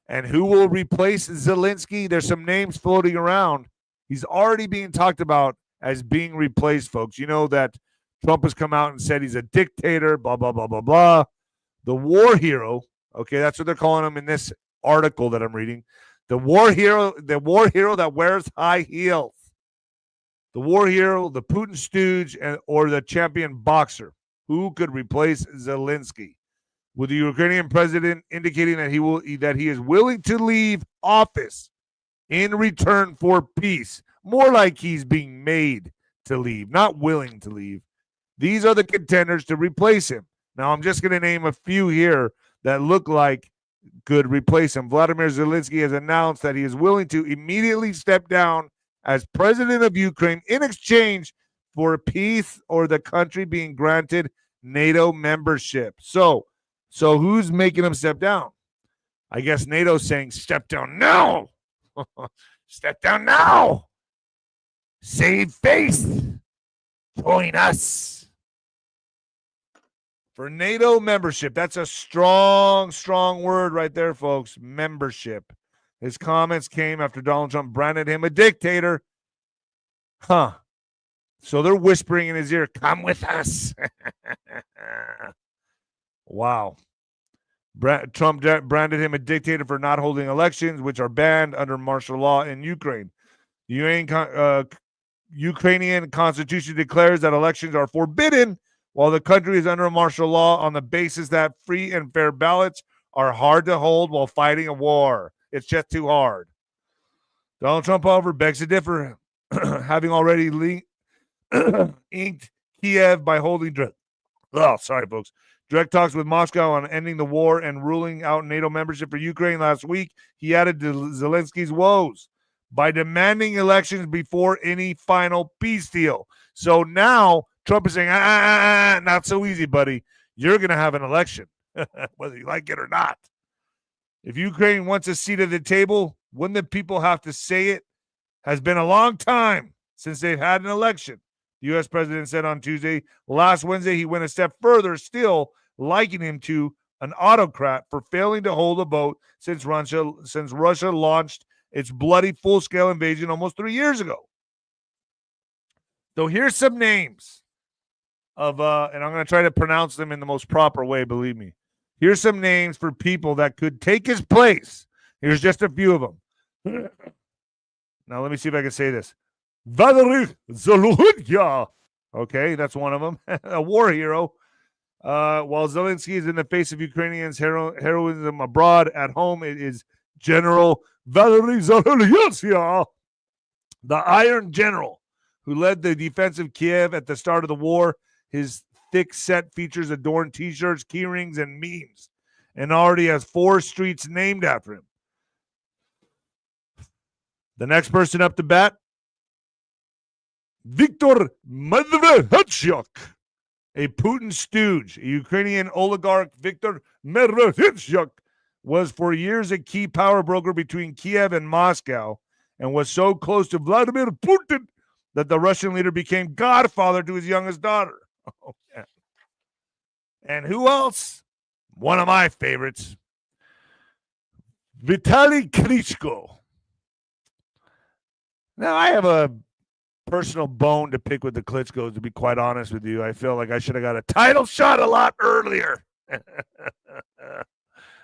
And who will replace Zelensky? There's some names floating around. He's already being talked about as being replaced, folks. You know that Trump has come out and said he's a dictator, blah, blah, blah, blah, blah. The war hero, okay, that's what they're calling him in this article that I'm reading. The war hero that wears high heels. The war hero, the Putin stooge, or the champion boxer. Who could replace Zelensky? With the Ukrainian president indicating that he is willing to leave office in return for peace. More like he's being made to leave, not willing to leave. These are the contenders to replace him. Now, I'm just going to name a few here that look like could replace him. Vladimir Zelensky has announced that he is willing to immediately step down as president of Ukraine in exchange for peace or the country being granted NATO membership. So who's making him step down? I guess NATO's saying, step down now. Step down now. Save face. Join us. For NATO membership. That's a strong, strong word right there, folks. Membership. His comments came after Donald Trump branded him a dictator. So they're whispering in his ear, come with us. Wow. Trump branded him a dictator for not holding elections, which are banned under martial law in Ukraine. The Ukrainian constitution declares that elections are forbidden while the country is under martial law on the basis that free and fair ballots are hard to hold while fighting a war. It's just too hard. Donald Trump, however, begs to differ, having already inked Kiev by holding direct talks with Moscow on ending the war and ruling out NATO membership for Ukraine last week. He added to Zelensky's woes by demanding elections before any final peace deal. So now Trump is saying, not so easy, buddy. You're going to have an election, whether you like it or not. If Ukraine wants a seat at the table, wouldn't the people have to say it? Has been a long time since they've had an election. The U.S. president said on Tuesday. Last Wednesday, he went a step further, still likening him to an autocrat for failing to hold a vote since Russia launched its bloody full-scale invasion almost 3 years ago. So here's some names of, and I'm going to try to pronounce them in the most proper way, believe me. Here's some names for people that could take his place. Here's just a few of them. Now, let me see if I can say this. Valery Zelensky. Okay, that's one of them. A war hero. While Zelensky is in the face of Ukrainians' heroism abroad, at home it is General Valery Zalushny, the Iron General, who led the defense of Kiev at the start of the war. His thick set features adorned T-shirts, key rings, and memes, and already has 4 streets named after him. The next person up to bat, 𝗬𝗏𝗏 a Putin stooge. A Ukrainian oligarch, 𝗬𝗏𝗏 was for years a key power broker between Kiev and Moscow, and was so close to Vladimir Putin that the Russian leader became godfather to his youngest daughter. Oh, yeah. And who else? One of my favorites, 𝗬𝗏𝗏 𝗠𝗲𝗃. Now, I have a personal bone to pick with the Klitschko's, to be quite honest with you. I feel like I should have got a title shot a lot earlier.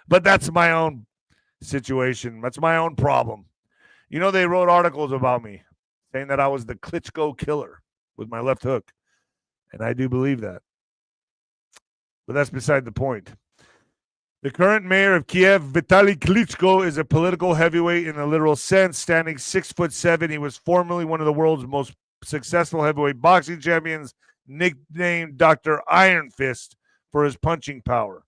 But that's my own situation. That's my own problem. You know, they wrote articles about me saying that I was the Klitschko killer with my left hook. And I do believe that. But that's beside the point. The current mayor of Kiev, Vitaly Klitschko, is a political heavyweight in the literal sense, standing 6'7". He was formerly one of the world's most successful heavyweight boxing champions, nicknamed Dr. Iron Fist for his punching power.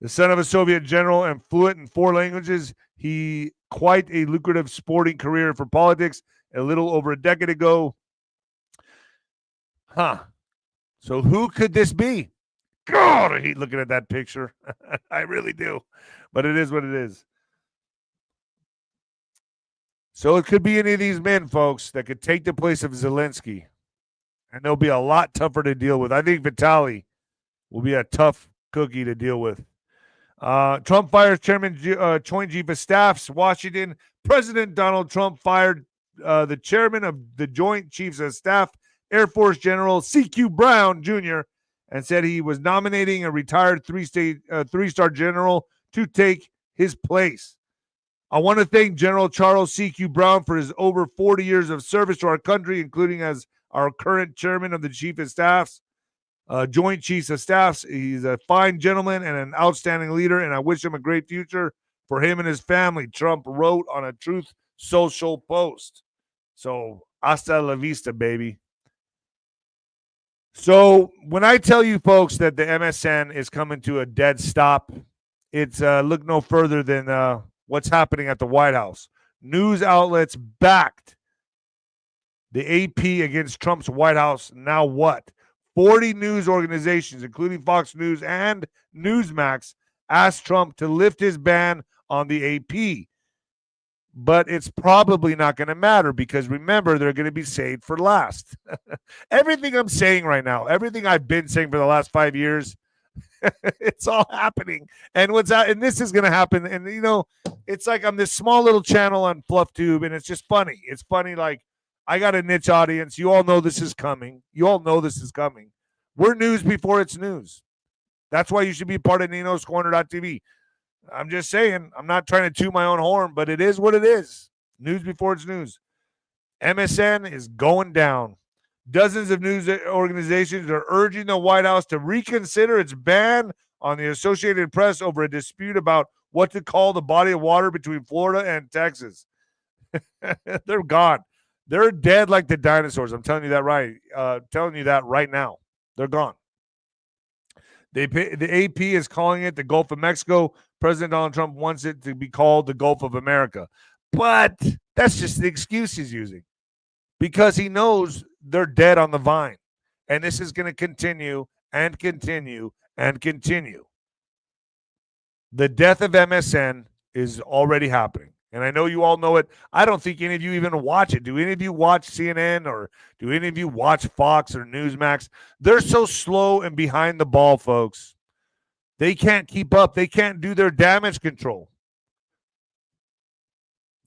The son of a Soviet general and fluent in 4 languages, he quite a lucrative sporting career for politics a little over a decade ago. So who could this be? God, I hate looking at that picture. I really do. But it is what it is. So it could be any of these men, folks, that could take the place of Zelensky. And they'll be a lot tougher to deal with. I think Vitaly will be a tough cookie to deal with. Trump fires Chairman Joint Chief of Staffs, Washington. President Donald Trump fired the chairman of the Joint Chiefs of Staff, Air Force General C.Q. Brown Jr., and said he was nominating a retired 3-star general to take his place. I want to thank General Charles C.Q. Brown for his over 40 years of service to our country, including as our current chairman of the Chief of Staffs, Joint Chiefs of Staffs. He's a fine gentleman and an outstanding leader, and I wish him a great future for him and his family, Trump wrote on a Truth Social post. So, hasta la vista, baby. So when I tell you folks that the MSN is coming to a dead stop, it's look no further than what's happening at the White House. News outlets backed the AP against Trump's White House. Now what? 40 news organizations, including Fox News and Newsmax, asked Trump to lift his ban on the AP. But it's probably not going to matter because, remember, they're going to be saved for last. Everything I'm saying right now, everything I've been saying for the last 5 years, it's all happening. And and this is going to happen. And, you know, it's like I'm this small little channel on FluffTube, and it's just funny. It's funny, like, I got a niche audience. You all know this is coming. We're news before it's news. That's why you should be a part of Nino'sCorner.tv. I'm just saying, I'm not trying to toot my own horn, but it is what it is. News before it's news. MSN is going down. Dozens of news organizations are urging the White House to reconsider its ban on the Associated Press over a dispute about what to call the body of water between Florida and Texas. They're gone. They're dead like the dinosaurs. I'm telling you that right now. They're gone. The AP is calling it the Gulf of Mexico. President Donald Trump wants it to be called the Gulf of America. But that's just the excuse he's using because he knows they're dead on the vine. And this is going to continue and continue and continue. The death of MSN is already happening. And I know you all know it. I don't think any of you even watch it. Do any of you watch CNN or do any of you watch Fox or Newsmax? They're so slow and behind the ball, folks. They can't keep up. They can't do their damage control.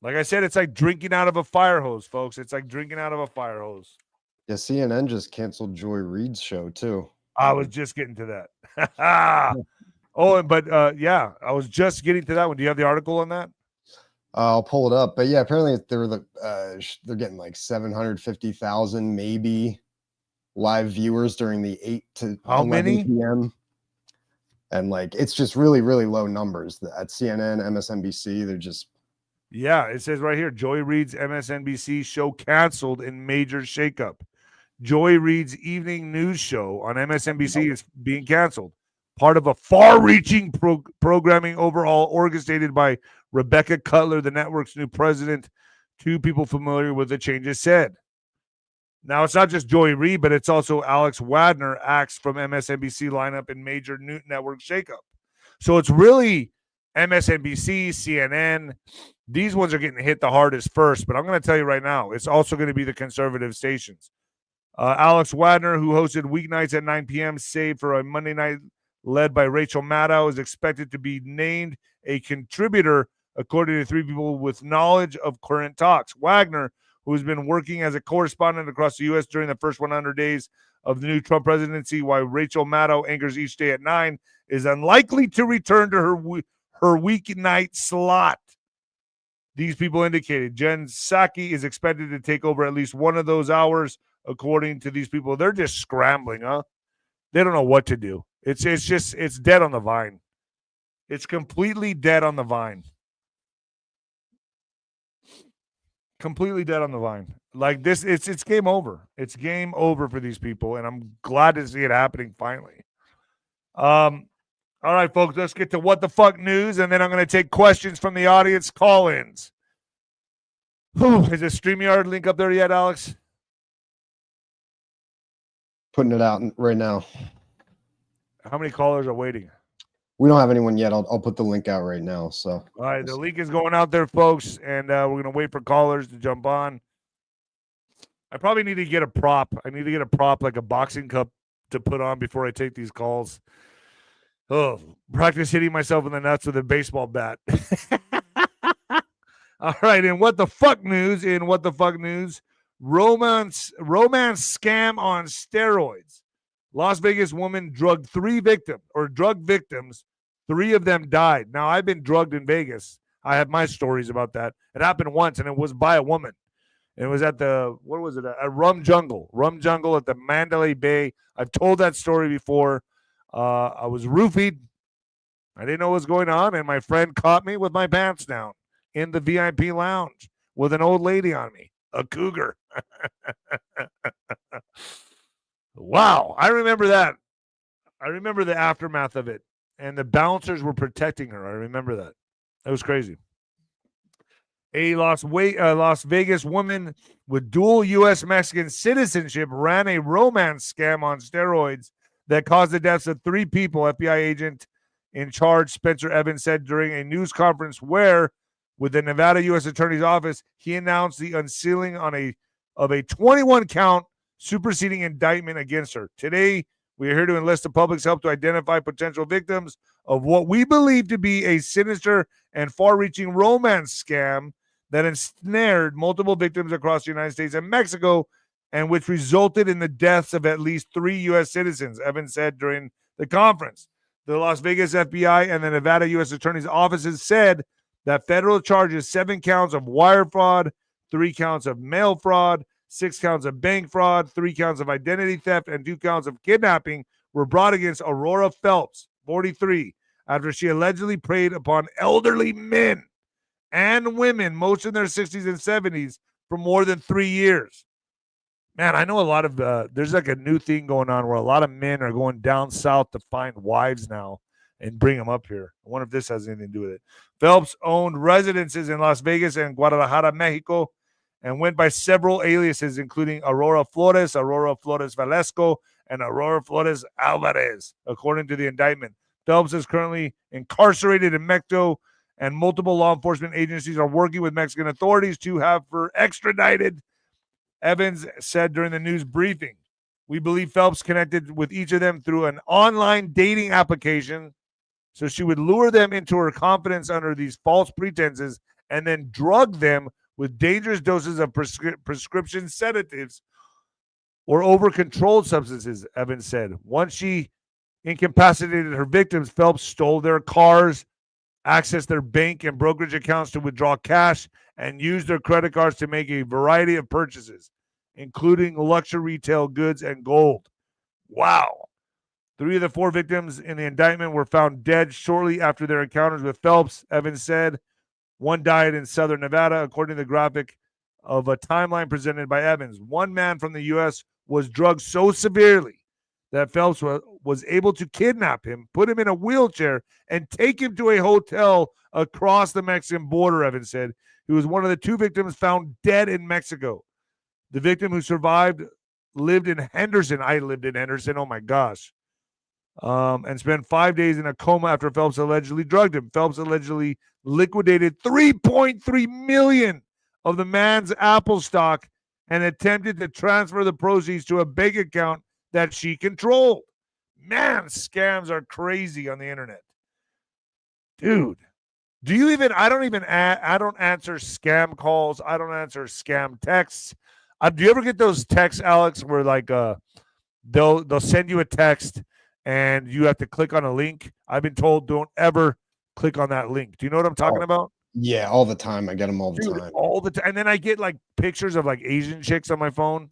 Like I said, it's like drinking out of a fire hose, folks. It's like drinking out of a fire hose. Yeah, CNN just canceled Joy Reid's show, too. I was just getting to that. Yeah, I was just getting to that one. Do you have the article on that? I'll pull it up. But yeah, apparently they're getting like 750,000 maybe live viewers during the 8 to How 11 many? p.m. And like, it's just really, really low numbers at CNN, MSNBC. They're just, Yeah, it says right here, Joy Reid's MSNBC show canceled in major shakeup. Joy Reid's evening news show on MSNBC is being canceled, part of a far-reaching programming overhaul orchestrated by Rebecca Cutler, the network's new president. Two people familiar with the changes said. Now, it's not just Joy Reid, but it's also Alex Wadner, acts from MSNBC lineup in major network shakeup. So it's really MSNBC, CNN. These ones are getting hit the hardest first, but I'm going to tell you right now, it's also going to be the conservative stations. Alex Wadner, who hosted weeknights at 9 p.m., save for a Monday night led by Rachel Maddow, is expected to be named a contributor, according to three people with knowledge of current talks. Wagner, who's been working as a correspondent across the U.S. during the first 100 days of the new Trump presidency, while Rachel Maddow anchors each day at 9, is unlikely to return to her weeknight slot. These people indicated 𝗀𝗃𝗁𝗂𝗃 is expected to take over at least one of those hours, according to these people. They're just scrambling, huh? They don't know what to do. It's dead on the vine. It's completely dead on the vine. Completely dead on the vine. Like this, it's game over. It's game over for these people, and I'm glad to see it happening finally. All right, folks, let's get to what the fuck news, and then I'm going to take questions from the audience call-ins. Is the StreamYard link up there yet, Alex? putting it out right now. How many callers are waiting? We don't have anyone yet. I'll put the link out right now. So, all right, the link is going out there, folks, and we're going to wait for callers to jump on. I probably need to get a prop. I need to get a prop like a boxing cup to put on before I take these calls. Oh, practice hitting myself in the nuts with a baseball bat. All right, in what the fuck news? Romance scam on steroids. Las Vegas woman drugged drug victims. 3 of them died. Now, I've been drugged in Vegas. I have my stories about that. It happened once, and it was by a woman. It was at the, what was it? At Rum Jungle at the Mandalay Bay. I've told that story before. I was roofied. I didn't know what was going on, and my friend caught me with my pants down in the VIP lounge with an old lady on me, a cougar. Wow, I remember that. I remember the aftermath of it, and the bouncers were protecting her. I remember that. That was crazy. A Las Vegas woman with dual U.S. Mexican citizenship ran a romance scam on steroids that caused the deaths of 3 people, FBI agent in charge Spencer Evans said during a news conference where, with the Nevada U.S. Attorney's Office, he announced the unsealing of a 21-count superseding indictment against her. Today, we are here to enlist the public's help to identify potential victims of what we believe to be a sinister and far-reaching romance scam that ensnared multiple victims across the United States and Mexico, and which resulted in the deaths of at least 3 U.S. citizens, Evans said during the conference. The Las Vegas FBI and the Nevada U.S. Attorney's offices said that federal charges 7 counts of wire fraud, 3 counts of mail fraud, 6 counts of bank fraud, 3 counts of identity theft, and 2 counts of kidnapping were brought against Aurora Phelps, 43, after she allegedly preyed upon elderly men and women, most in their 60s and 70s, for more than 3 years. Man, I know a lot of, there's like a new thing going on where a lot of men are going down south to find wives now and bring them up here. I wonder if this has anything to do with it. Phelps owned residences in Las Vegas and Guadalajara, Mexico, and went by several aliases, including Aurora Flores Velasco, and Aurora Flores Alvarez, according to the indictment. Phelps is currently incarcerated in Mexico, and multiple law enforcement agencies are working with Mexican authorities to have her extradited. Evans said during the news briefing, we believe Phelps connected with each of them through an online dating application, so she would lure them into her confidence under these false pretenses and then drug them with dangerous doses of prescription sedatives or over-controlled substances, Evans said. Once she incapacitated her victims, Phelps stole their cars, accessed their bank and brokerage accounts to withdraw cash, and used their credit cards to make a variety of purchases. including luxury retail goods and gold. Wow. 3 of the 4 victims in the indictment were found dead shortly after their encounters with Phelps, Evans said. One died in southern Nevada, according to the graphic of a timeline presented by Evans. One man from the U.S. was drugged so severely that Phelps was able to kidnap him, put him in a wheelchair, and take him to a hotel across the Mexican border, Evans said. He was one of the 2 victims found dead in Mexico. The victim who survived lived in Henderson. I lived in Henderson. Oh, my gosh. And spent 5 days in a coma after Phelps allegedly drugged him. Phelps allegedly liquidated $3.3 million of the man's Apple stock and attempted to transfer the proceeds to a bank account that she controlled. Man, scams are crazy on the internet. Dude, do you even, I don't answer scam calls. I don't answer scam texts. Do you ever get those texts, Alex, where like they'll send you a text and you have to click on a link? I've been told don't ever click on that link. Do you know what I'm talking about? Yeah, all the time. I get them all the Dude, time. all the time. And then I get like pictures of like Asian chicks on my phone.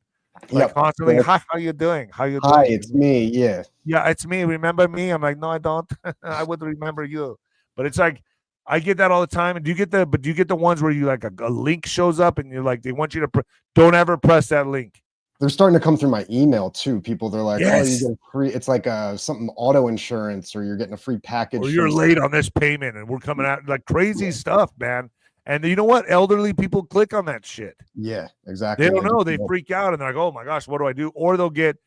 Like constantly, hi, how you doing? How you doing? Hi, it's me. Yeah. Yeah, it's me. Remember me? I'm like, no, I don't. I would remember you. But it's like, I get that all the time. And do you get the ones where you like a link shows up and you're like, they want you to don't ever press that link. They're starting to come through my email too. People, they're like, yes. oh, you get a free, it's like something auto insurance, or you're getting a free package. Or you're late on this payment and we're coming out like crazy stuff, man. And you know what? Elderly people click on that shit. Yeah, exactly. They don't know. They freak out and they're like, oh my gosh, what do I do? Or they'll get,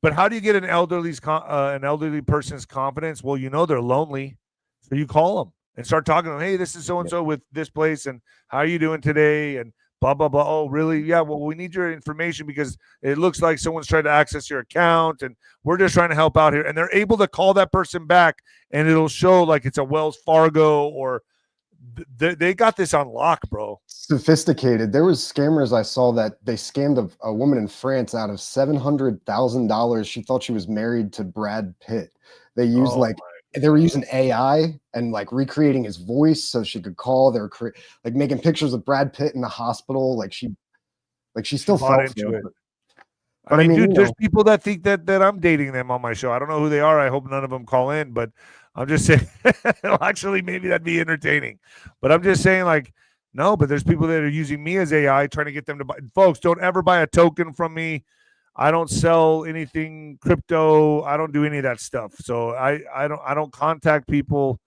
but how do you get an elderly person's confidence? Well, you know they're lonely. So you call them and start talking to them. Hey, this is so-and-so with this place. And how are you doing today? And blah, blah, blah. Oh, really? Yeah, well, we need your information because it looks like someone's trying to access your account and we're just trying to help out here. And they're able to call that person back and it'll show like it's a Wells Fargo or they got this on lock, bro. Sophisticated. There was scammers I saw that they scammed a woman in France out of $700,000. She thought she was married to Brad Pitt. They used they were using AI and like recreating his voice so she could call. They were like making pictures of Brad Pitt in the hospital. Like she still fell into it. But I mean, dude, there's people that think that I'm dating them on my show. I don't know who they are. I hope none of them call in, but I'm just saying, well, actually, maybe that'd be entertaining. But I'm just saying, like, no, but there's people that are using me as AI, trying to get them to buy. Folks, don't ever buy a token from me. I don't sell anything crypto. I don't do any of that stuff. So I don't contact people.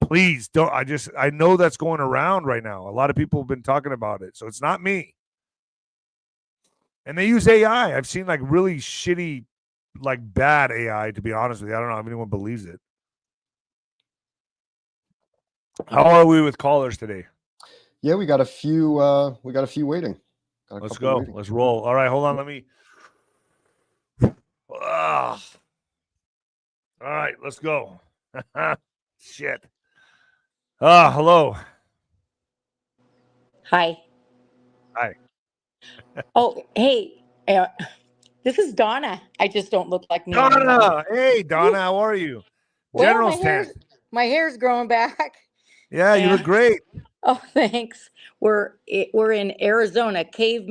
Please don't. I know that's going around right now. A lot of people have been talking about it. So it's not me. And they use AI. I've seen like really shitty, like bad AI, to be honest with you. I don't know if anyone believes it. How are we with callers today? Yeah, we got a few waiting. Let's go. Waiting. Let's roll. All right, hold on. Let me. All right, let's go. Shit. Hello. Hi. Hi. Oh, hey. This is Donna. I just don't look like me. Donna. Anymore. Hey, Donna. How are you? Well, my hair's growing back. Yeah, you look great. Oh, thanks. We're in Arizona, Cave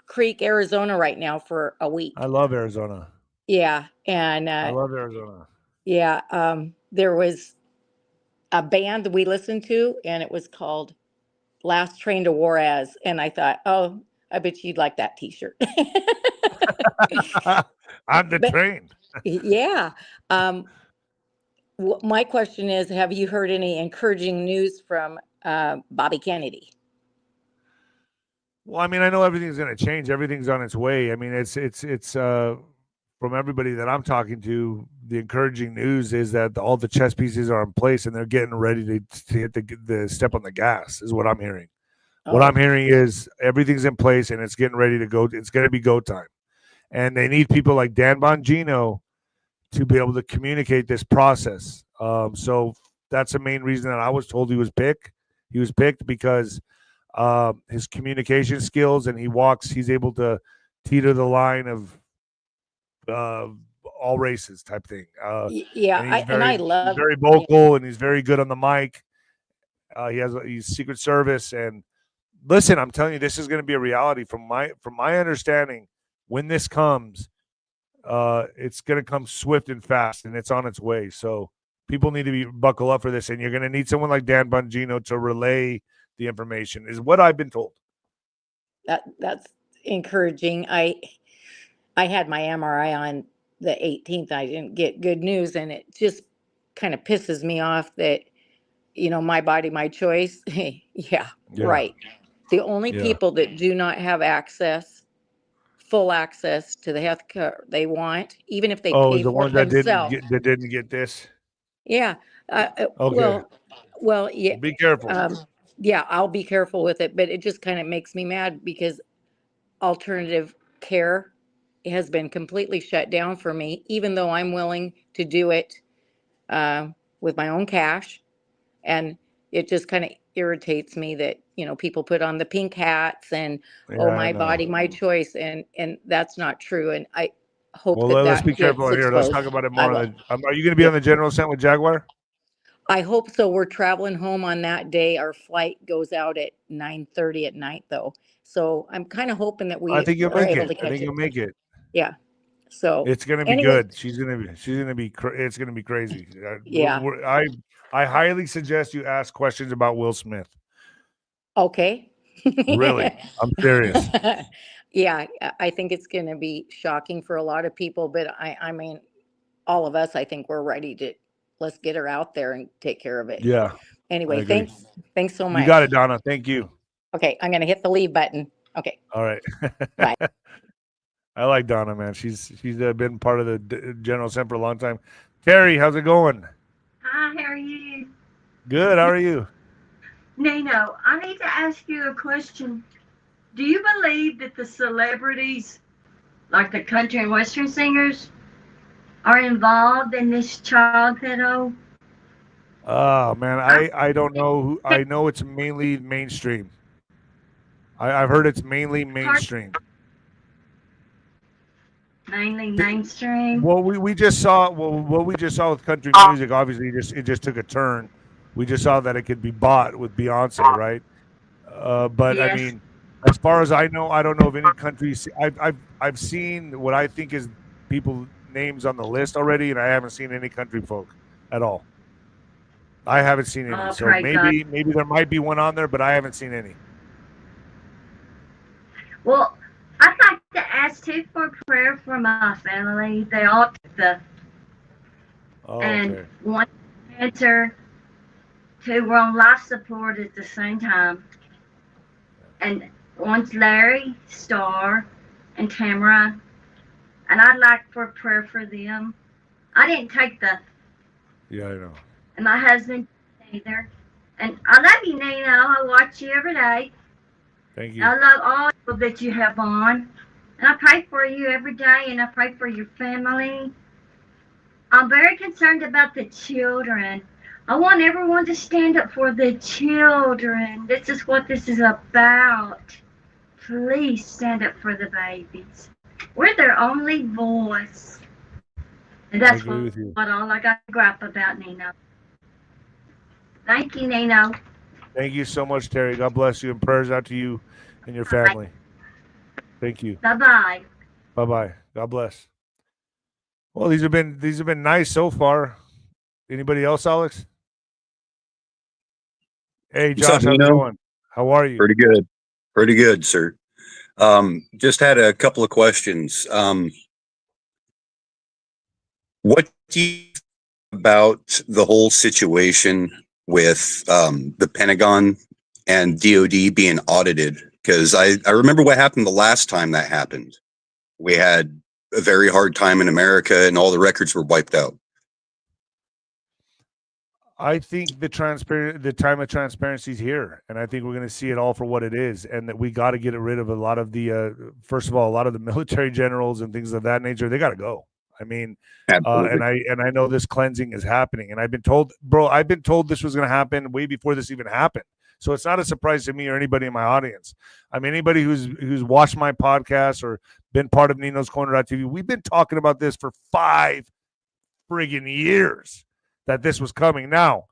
Creek, Arizona right now for a week. I love Arizona. Yeah, and I love Arizona. Yeah, there was a band that we listened to, and it was called Last Train to Juarez, and I thought, oh, I bet you'd like that T-shirt. I'm the train. Yeah. My question is, have you heard any encouraging news from Bobby Kennedy? Well, I mean, I know everything's going to change. Everything's on its way. I mean, it's from everybody that I'm talking to, the encouraging news is that all the chess pieces are in place and they're getting ready to hit the step on the gas, is what I'm hearing. Oh. What I'm hearing is everything's in place and it's getting ready to go. It's going to be go time. And they need people like Dan Bongino to be able to communicate this process. So that's the main reason that I was told he was picked. He was picked because his communication skills, and he's able to teeter the line of all races type thing. Yeah, I love. He's very vocal and he's very good on the mic. He's Secret Service, and listen, I'm telling you, this is going to be a reality. From my understanding, when this comes, it's going to come swift and fast, and it's on its way. So people need to buckle up for this, and you're going to need someone like Dan Bongino to relay the information, is what I've been told. That's encouraging. I had my MRI on the 18th. I didn't get good news, and it just kind of pisses me off that, my body, my choice. Yeah, right. The only people that do not have full access to the health care they want, even if they pay the for ones it themselves. that didn't get this. Yeah. Okay. Well, yeah. Be careful. Yeah, I'll be careful with it, but it just kind of makes me mad because alternative care has been completely shut down for me, even though I'm willing to do it with my own cash. And it just kind of irritates me that, people put on the pink hats and, my body, my choice. And that's not true. And I hope let's that be careful gets here. Let's exposed. talk about it more. Are you going to be on the general ascent with Jaguar? I hope so. We're traveling home on that day. Our flight goes out at 9:30 at night, though. So I'm kind of hoping that we I think you'll are make able it. to catch I think you'll make it. Yeah. So it's going to be good. She's going to be. It's going to be crazy. Yeah. I highly suggest you ask questions about Will Smith. Okay. Really, I'm serious. Yeah, I think it's going to be shocking for a lot of people, but I mean, all of us, I think we're ready to. Let's get her out there and take care of it. Yeah. Anyway, thanks so much. You got it, Donna. Thank you. Okay, I'm going to hit the leave button. Okay. All right. Bye. I like Donna, man. She's been part of the General Ascent for a long time. Terry, how's it going? Hi, how are you? Good. How are you? Nino, I need to ask you a question. Do you believe that the celebrities, like the country and western singers, are involved in this child pedo? Oh man, I don't know. I know it's mainly mainstream. I've heard it's mainly mainstream. Mainly mainstream. Well, we just saw what we just saw with country music. Obviously, it just took a turn. We just saw that it could be bought with Beyonce, right? But yes. I mean, as far as I know, I don't know of any countries. I've seen what I think is people names on the list already, and I haven't seen any country folk at all. I haven't seen any. So maybe there might be one on there, but I haven't seen any. Well, I'd like to ask too for prayer for my family. They all took the and one cancer, two were on life support at the same time. And one's Larry, Star, and Tamara. And I'd like for prayer for them. I didn't take the. Yeah, I know. And my husband either. And I love you, Nino. I watch you every day. Thank you. I love all people that you have on. And I pray for you every day, and I pray for your family. I'm very concerned about the children. I want everyone to stand up for the children. This is what this is about. Please stand up for the babies. We're their only voice. And that's what all I got to gripe about, Nino. Thank you, Nino. Thank you so much, Terry. God bless you, and prayers out to you and your family. Thank you. Bye-bye. Bye-bye. God bless. Well, these have been nice so far. Anybody else, Alex? Hey, Josh, how's it going? How are you? Pretty good. Pretty good, sir. Just had a couple of questions. What do you think about the whole situation with the Pentagon and DOD being audited? Because I remember what happened the last time that happened. We had a very hard time in America and all the records were wiped out. I think the time of transparency is here, and I think we're going to see it all for what it is, and that we got to get rid of a lot of the first of all, a lot of the military generals and things of that nature. They got to go. I mean, and I know this cleansing is happening, and I've been told this was going to happen way before this even happened. So it's not a surprise to me or anybody in my audience. I mean, anybody who's watched my podcast or been part of Nino's Corner.tv, we've been talking about this for 5 friggin' years, that this was coming. Now,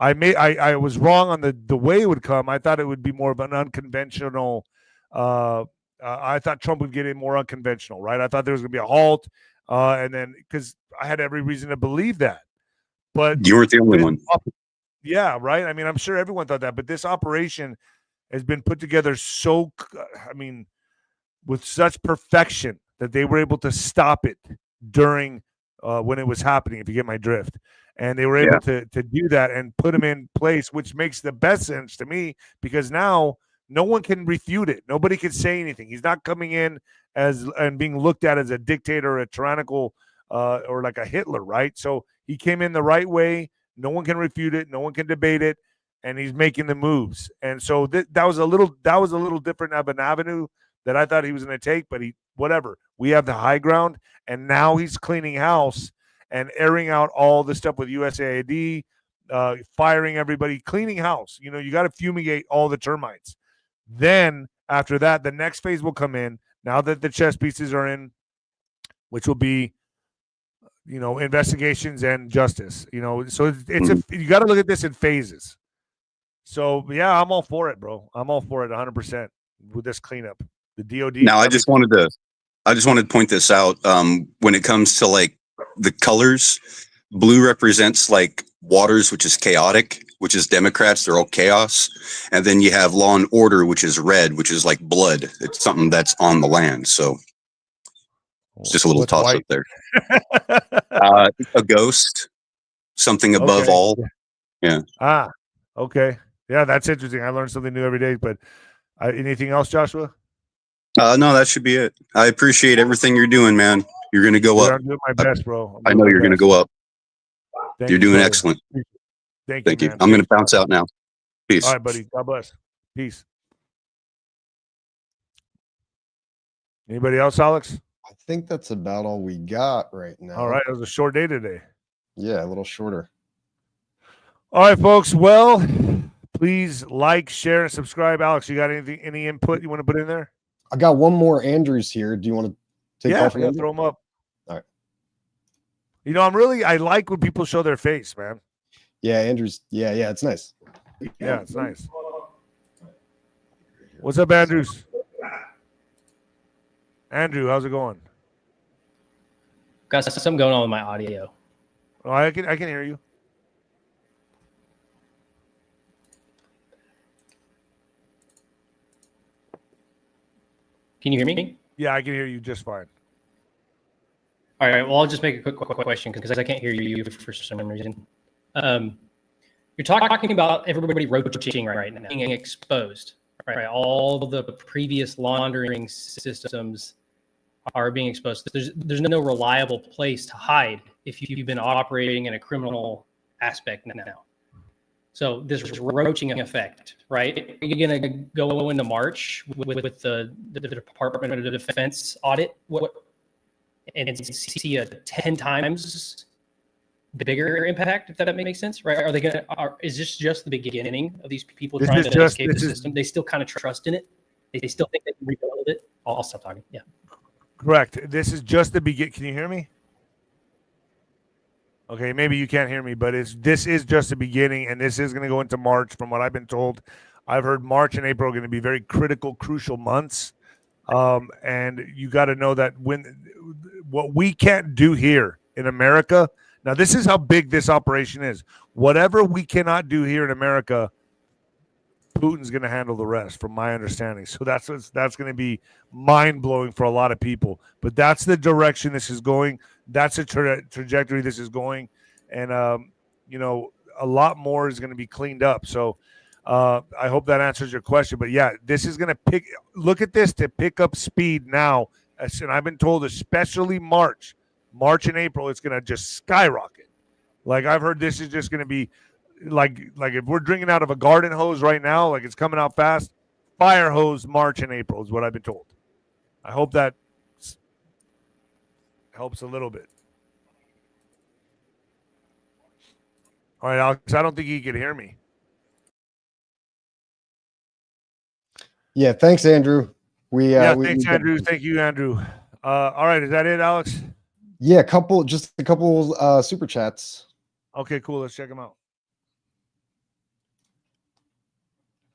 I was wrong on the way it would come. I thought it would be more of an unconventional. I thought Trump would get in more unconventional, right? I thought there was going to be a halt, and then because I had every reason to believe that. But You weren't the only one. yeah, right. I mean, I'm sure everyone thought that, but this operation has been put together so, I mean, with such perfection that they were able to stop it during when it was happening, if you get my drift. And they were able to do that and put him in place, which makes the best sense to me, because now no one can refute it. Nobody can say anything. He's not coming in as and being looked at as a dictator, or a tyrannical, or like a Hitler, right? So he came in the right way. No one can refute it. No one can debate it, and he's making the moves. And so that was a little different of an avenue that I thought he was going to take. But whatever. We have the high ground, and now he's cleaning house and airing out all the stuff with USAID, firing everybody, cleaning house. You know, you got to fumigate all the termites. Then after that, the next phase will come in. Now that the chess pieces are in, which will be, you know, investigations and justice. You know, so you got to look at this in phases. So yeah, I'm all for it, bro. I'm all for it 100% with this cleanup. The DOD. Now, I just wanted to point this out. When it comes to like the colors, blue represents like waters, which is chaotic, which is Democrats. They're all chaos. And then you have law and order, which is red, which is like blood. It's something that's on the land. So it's just a little toss up there. A ghost, something above all. Yeah. Ah, okay. Yeah, that's interesting. I learn something new every day. But anything else, Joshua? No, that should be it. I appreciate everything you're doing, man. You're going to go up. I'm doing my best, bro. I know you're going to go up. Thank You're you, doing brother. excellent. Thank you. Man. I'm going to bounce out now. Peace. All right, buddy. God bless. Peace. Anybody else, Alex? I think that's about all we got right now. All right. It was a short day today. Yeah, a little shorter. All right, folks. Well, please like, share, and subscribe. Alex, you got any input you want to put in there? I got one more Andrews here. Do you want to take off? Yeah, throw them up. All right. You know, I like when people show their face, man. Yeah, Andrews. Yeah, it's nice. Yeah, it's nice. What's up, Andrews? Andrew, how's it going? Got something going on with my audio. Oh, I can hear you. Can you hear me? Yeah, I can hear you just fine. All right. Well, I'll just make a quick question because I can't hear you for some reason. You're talking about everybody roaching right now, being exposed. Right. All the previous laundering systems are being exposed. There's no reliable place to hide if you've been operating in a criminal aspect now. So this roaching effect, right? You're going to go into March with the Department of Defense audit and see a 10 times bigger impact, if that makes sense, right? Are they going to? Is this just the beginning of these people trying to escape the system? They still kind of trust in it. They still think they can rebuild it. I'll stop talking. Yeah. Correct. This is just the beginning. Can you hear me? Okay, maybe you can't hear me, but this is just the beginning, and this is going to go into March. From what I've been told, I've heard March and April are going to be very critical, crucial months. And you got to know that what we can't do here in America. Now, this is how big this operation is. Whatever we cannot do here in America, Putin's going to handle the rest, from my understanding. So that's going to be mind-blowing for a lot of people. But that's the direction this is going. That's the trajectory this is going. And, you know, a lot more is going to be cleaned up. So I hope that answers your question. But, yeah, this is going to look at this to pick up speed now. And I've been told, especially March and April, it's going to just skyrocket. Like, I've heard this is just going to be like if we're drinking out of a garden hose right now, like it's coming out fast, fire hose March and April is what I've been told. I hope that helps a little bit. All right, Alex, I don't think he can hear me. Yeah, thanks, Andrew. Thanks, Andrew. Thank you, Andrew. All right, is that it, Alex? Yeah, just a couple super chats. Okay, cool. Let's check them out.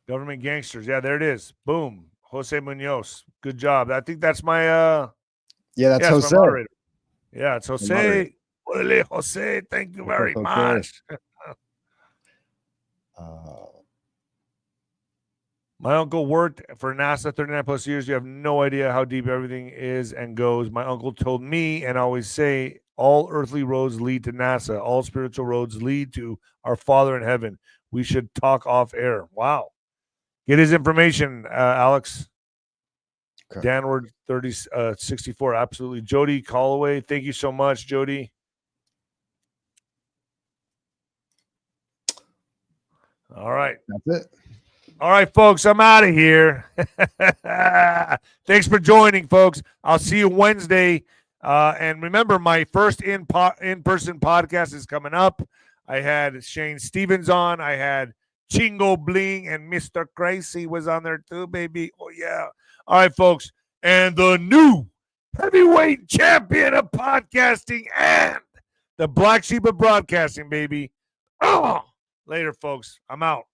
Government gangsters. Yeah, there it is. Boom. Jose Munoz. Good job. I think that's my Yeah, that's it's Jose. my moderator. Yeah, it's moderator. Jose. Orale, Jose. Thank you very Okay. much. My uncle worked for NASA 39 plus years. You have no idea how deep everything is and goes. My uncle told me and always say, all earthly roads lead to NASA. All spiritual roads lead to our Father in heaven. We should talk off air. Wow. Get his information, Alex. Okay. Danward 64. Absolutely. 𝗀𝘂𝗍𝗂𝗧𝗂𝗏. Thank you so much, Jody. All right. That's it. All right, folks, I'm out of here. Thanks for joining, folks. I'll see you Wednesday. And remember, my first in-person podcast is coming up. I had Shane Stevens on. I had Chingo Bling, and Mr. Crazy was on there too, baby. Oh, yeah. All right, folks. And the new heavyweight champion of podcasting and the black sheep of broadcasting, baby. Oh, later, folks. I'm out.